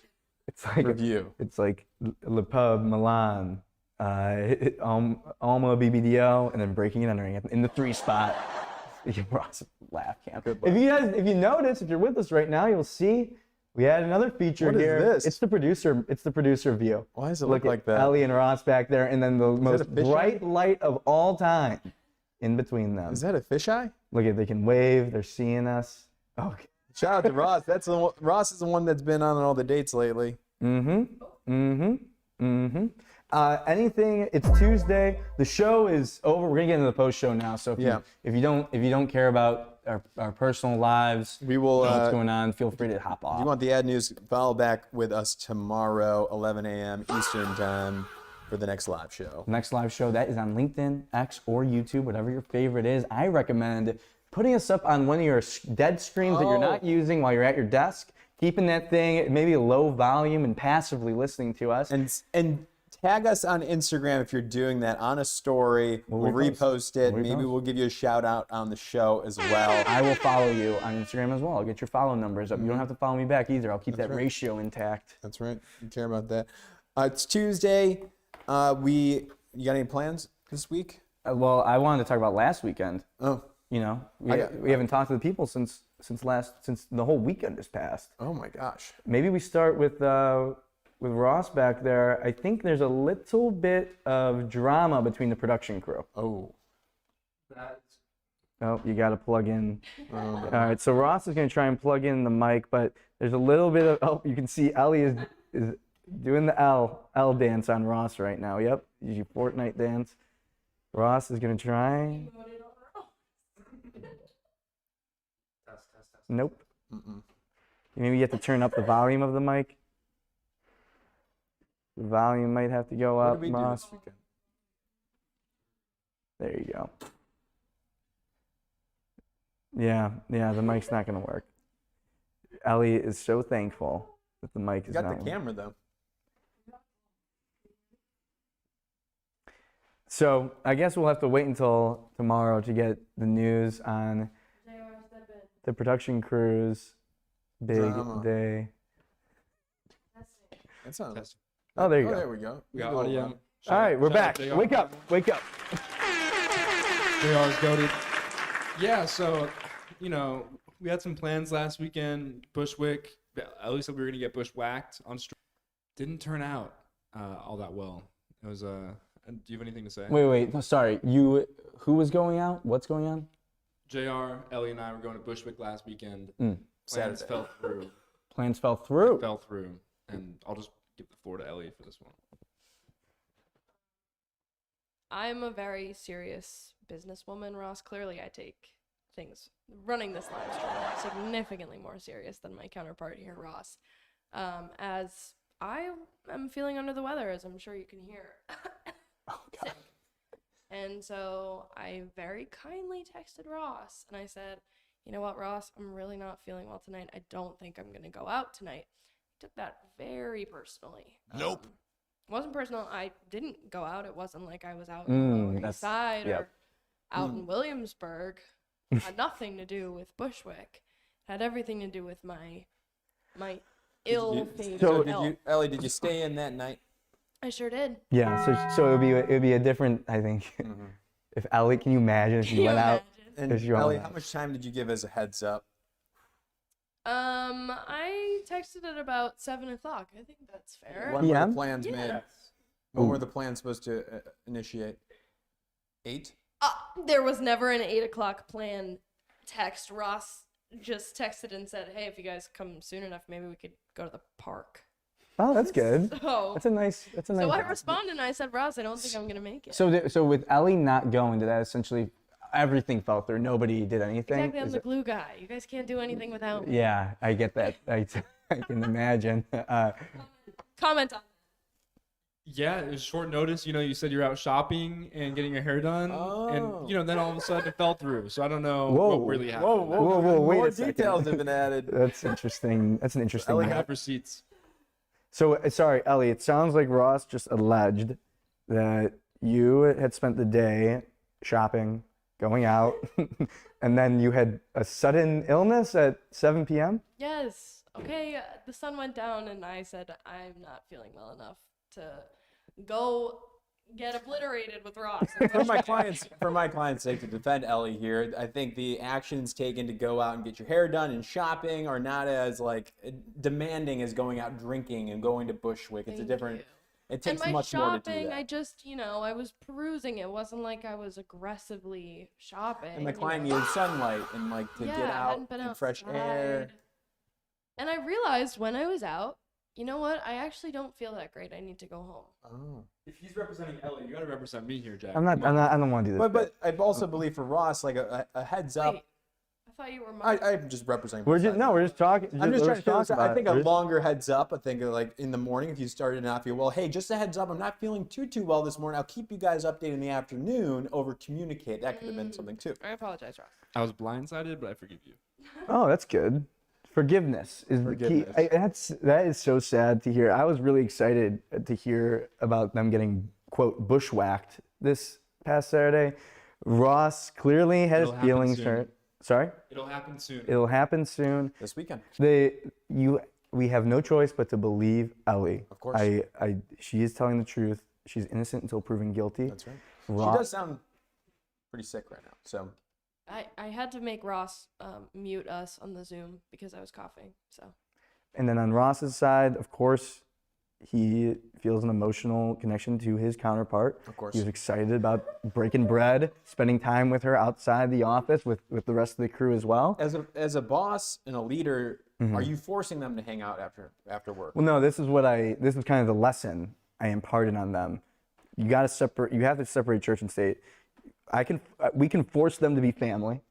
review. It's like Le Pub, Milan, Alma BBDO, and then breaking and entering in the 3 spot. Ross laugh camp. If you notice, if you're with us right now, you'll see we had another feature here. What is this? It's the producer view. Why does it look like that? Ellie and Ross back there, and then the most bright light of all time in between them. Is that a fisheye? Look at, they can wave. They're seeing us. Okay. Shout out to Ross. Ross is the one that's been on all the dates lately. Anything? It's Tuesday. The show is over. We're gonna get into the post show now. So if you don't care about our personal lives, we will know what's going on, feel free to hop off. If you want the ad news, follow back with us tomorrow, 11 a.m. Eastern time, for the next live show. Next live show that is on LinkedIn, X, or YouTube, whatever your favorite is. I recommend putting us up on one of your dead screens that you're not using while you're at your desk, keeping that thing maybe a low volume and passively listening to us. And tag us on Instagram if you're doing that on a story. We'll repost it. Maybe we'll give you a shout out on the show as well. I will follow you on Instagram as well. I'll get your follow numbers up. You don't have to follow me back either. I'll keep that ratio intact. That's right. You care about that. It's Tuesday. You got any plans this week? Well, I wanted to talk about last weekend. Oh. You know, we haven't talked to the people since the whole weekend has passed. Oh my gosh. Maybe we start with Ross back there. I think there's a little bit of drama between the production crew. Oh. Oh, you got to plug in. All right, so Ross is going to try and plug in the mic, but there's a little bit of, you can see Ellie is doing the L dance on Ross right now. Yep, your Fortnite dance. Ross is going to try. Nope. Maybe you have to turn up the volume of the mic. The volume might have to go up, Ross. There you go. Yeah, the mic's not going to work. Ellie is so thankful that the mic is not working. Got the camera, though. So I guess we'll have to wait until tomorrow to get the news on the production crew's big day. That's not. Oh, there you go. There we go. We got audio. All right, we're back. Wake up. JR is goated. Yeah, so, we had some plans last weekend. Bushwick, Ellie said we were going to get bushwhacked on street. Didn't turn out all that well. It was, do you have anything to say? Wait, no, sorry. Who was going out? What's going on? JR, Ellie, and I were going to Bushwick last weekend. Saturday. Plans fell through. And I'll just give the floor to Ellie for this one. I'm a very serious businesswoman, Ross. Clearly, I take things running this live stream significantly more serious than my counterpart here, Ross. As I am feeling under the weather, as I'm sure you can hear. Oh, God. Sick. And so I very kindly texted Ross and I said, you know what, Ross, I'm really not feeling well tonight. I don't think I'm going to go out tonight. He took that very personally. Nope. It wasn't personal. I didn't go out. It wasn't like I was out on the east side or out in Williamsburg. Had nothing to do with Bushwick. It had everything to do with my ill-fated health. Ellie, did you stay in that night? I sure did. Yeah, so it would be a different, I think. If Ellie, can you imagine if you went out? And If you're Ellie, on how much time did you give as a heads up? I texted at about 7 o'clock. I think that's fair. When were PM? the plans made? When were the plans supposed to initiate? 8? There was never an 8 o'clock plan text. Ross just texted and said, hey, if you guys come soon enough, maybe we could go to the park. Oh, that's good. So, That's a nice. so I responded and I said, Ross, I don't think I'm going to make it. So with Ellie not going, did that essentially everything fell through? Nobody did anything? Exactly, I'm the glue guy. You guys can't do anything without me. Yeah, I get that. I can imagine. Comment on Yeah, it was short notice. You said you're out shopping and getting your hair done. And, then all of a sudden it fell through. So I don't know what really happened. Whoa, wait More a second. details have been added. That's interesting. That's an interesting. I have receipts. So, sorry, Ellie, it sounds like Ross just alleged that you had spent the day shopping, going out, and then you had a sudden illness at 7 p.m.? Yes. Okay, the sun went down and I said, I'm not feeling well enough to go get obliterated with Ross. For my client's sake, to defend Ellie here, I think the actions taken to go out and get your hair done and shopping are not as demanding as going out drinking and going to Bushwick. It's a different. It takes and my much more to do shopping, that. I just, I was perusing. It wasn't like I was aggressively shopping. And the client needed sunlight and to get I out hadn't been and fresh air. outside. And I realized when I was out, you know what? I actually don't feel that great. I need to go home. Oh. If he's representing Ellie, you got to represent me here, Jack. I don't want to do this. But I also believe for Ross, a heads up. Wait, I thought you were my... I'm just representing. we're both just sides. no, we're just talking. I'm just trying to talk talk about I think it. a longer heads up. I think in the morning, if you started to not feel well, hey, just a heads up. I'm not feeling too well this morning. I'll keep you guys updated in the afternoon. Over communicate. That could have been something too. I apologize, Ross. I was blindsided, but I forgive you. Oh, that's good. Forgiveness is the key. That is so sad to hear. I was really excited to hear about them getting, quote, bushwhacked this past Saturday. Ross clearly had his feelings hurt. Sorry? It'll happen soon. It'll happen soon. This weekend. We have no choice but to believe Ellie. Of course. She is telling the truth. She's innocent until proven guilty. That's right. She does sound pretty sick right now. So I had to make Ross mute us on the Zoom because I was coughing. So. And then on Ross's side, of course, he feels an emotional connection to his counterpart. Of course. He was excited about breaking bread, spending time with her outside the office with the rest of the crew as well. As a boss and a leader, are you forcing them to hang out after work? Well, no, this is kind of the lesson I imparted on them. You have to separate church and state. We can force them to be family,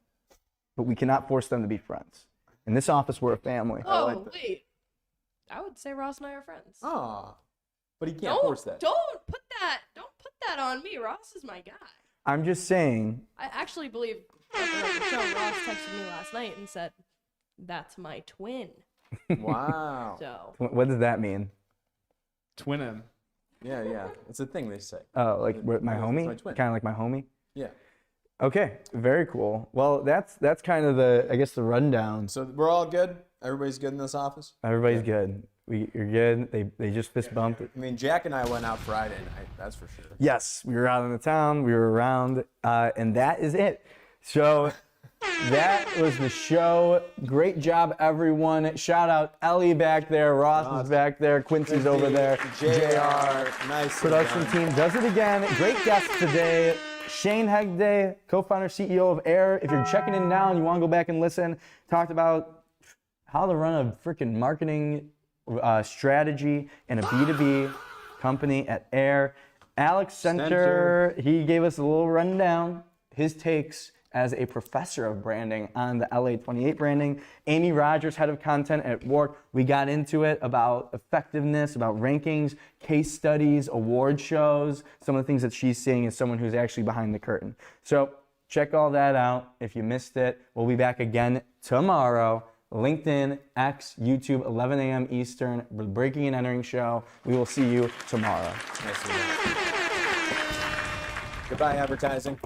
but we cannot force them to be friends. In this office, we're a family. Whoa, wait. I would say Ross and I are friends. Ah, but he can't force that. Don't put that on me. Ross is my guy. I'm just saying. I actually believe at the show, Ross texted me last night and said, "That's my twin." Wow. So. What does that mean? Twin him. Yeah. It's a thing they say. Oh, like my homie? my twin. Kind of like my homie? Yeah. Okay, very cool. Well, that's kind of the rundown. So we're all good? Everybody's good in this office? Everybody's good. You're good. They just fist bumped. I mean, Jack and I went out Friday night, that's for sure. Yes, we were out in the town. We were around, and that is it. So that was the show. Great job, everyone. Shout out Ellie back there, Ross is back there, Quincy's over there. JR, nice Production team does it again. Great guest today. Shane Hegde, co-founder, CEO of Air. If you're checking in now and you want to go back and listen, talked about how to run a freaking marketing strategy in a B2B company at Air. Alex Center, he gave us a little rundown, his takes as a professor of branding on the LA28 branding. Amy Rodgers, head of content at WARC. We got into it about effectiveness, about rankings, case studies, award shows, some of the things that she's seeing as someone who's actually behind the curtain. So check all that out. If you missed it, we'll be back again tomorrow. LinkedIn, X, YouTube, 11 a.m. Eastern, the Breaking and Entering show. We will see you tomorrow. Goodbye, advertising.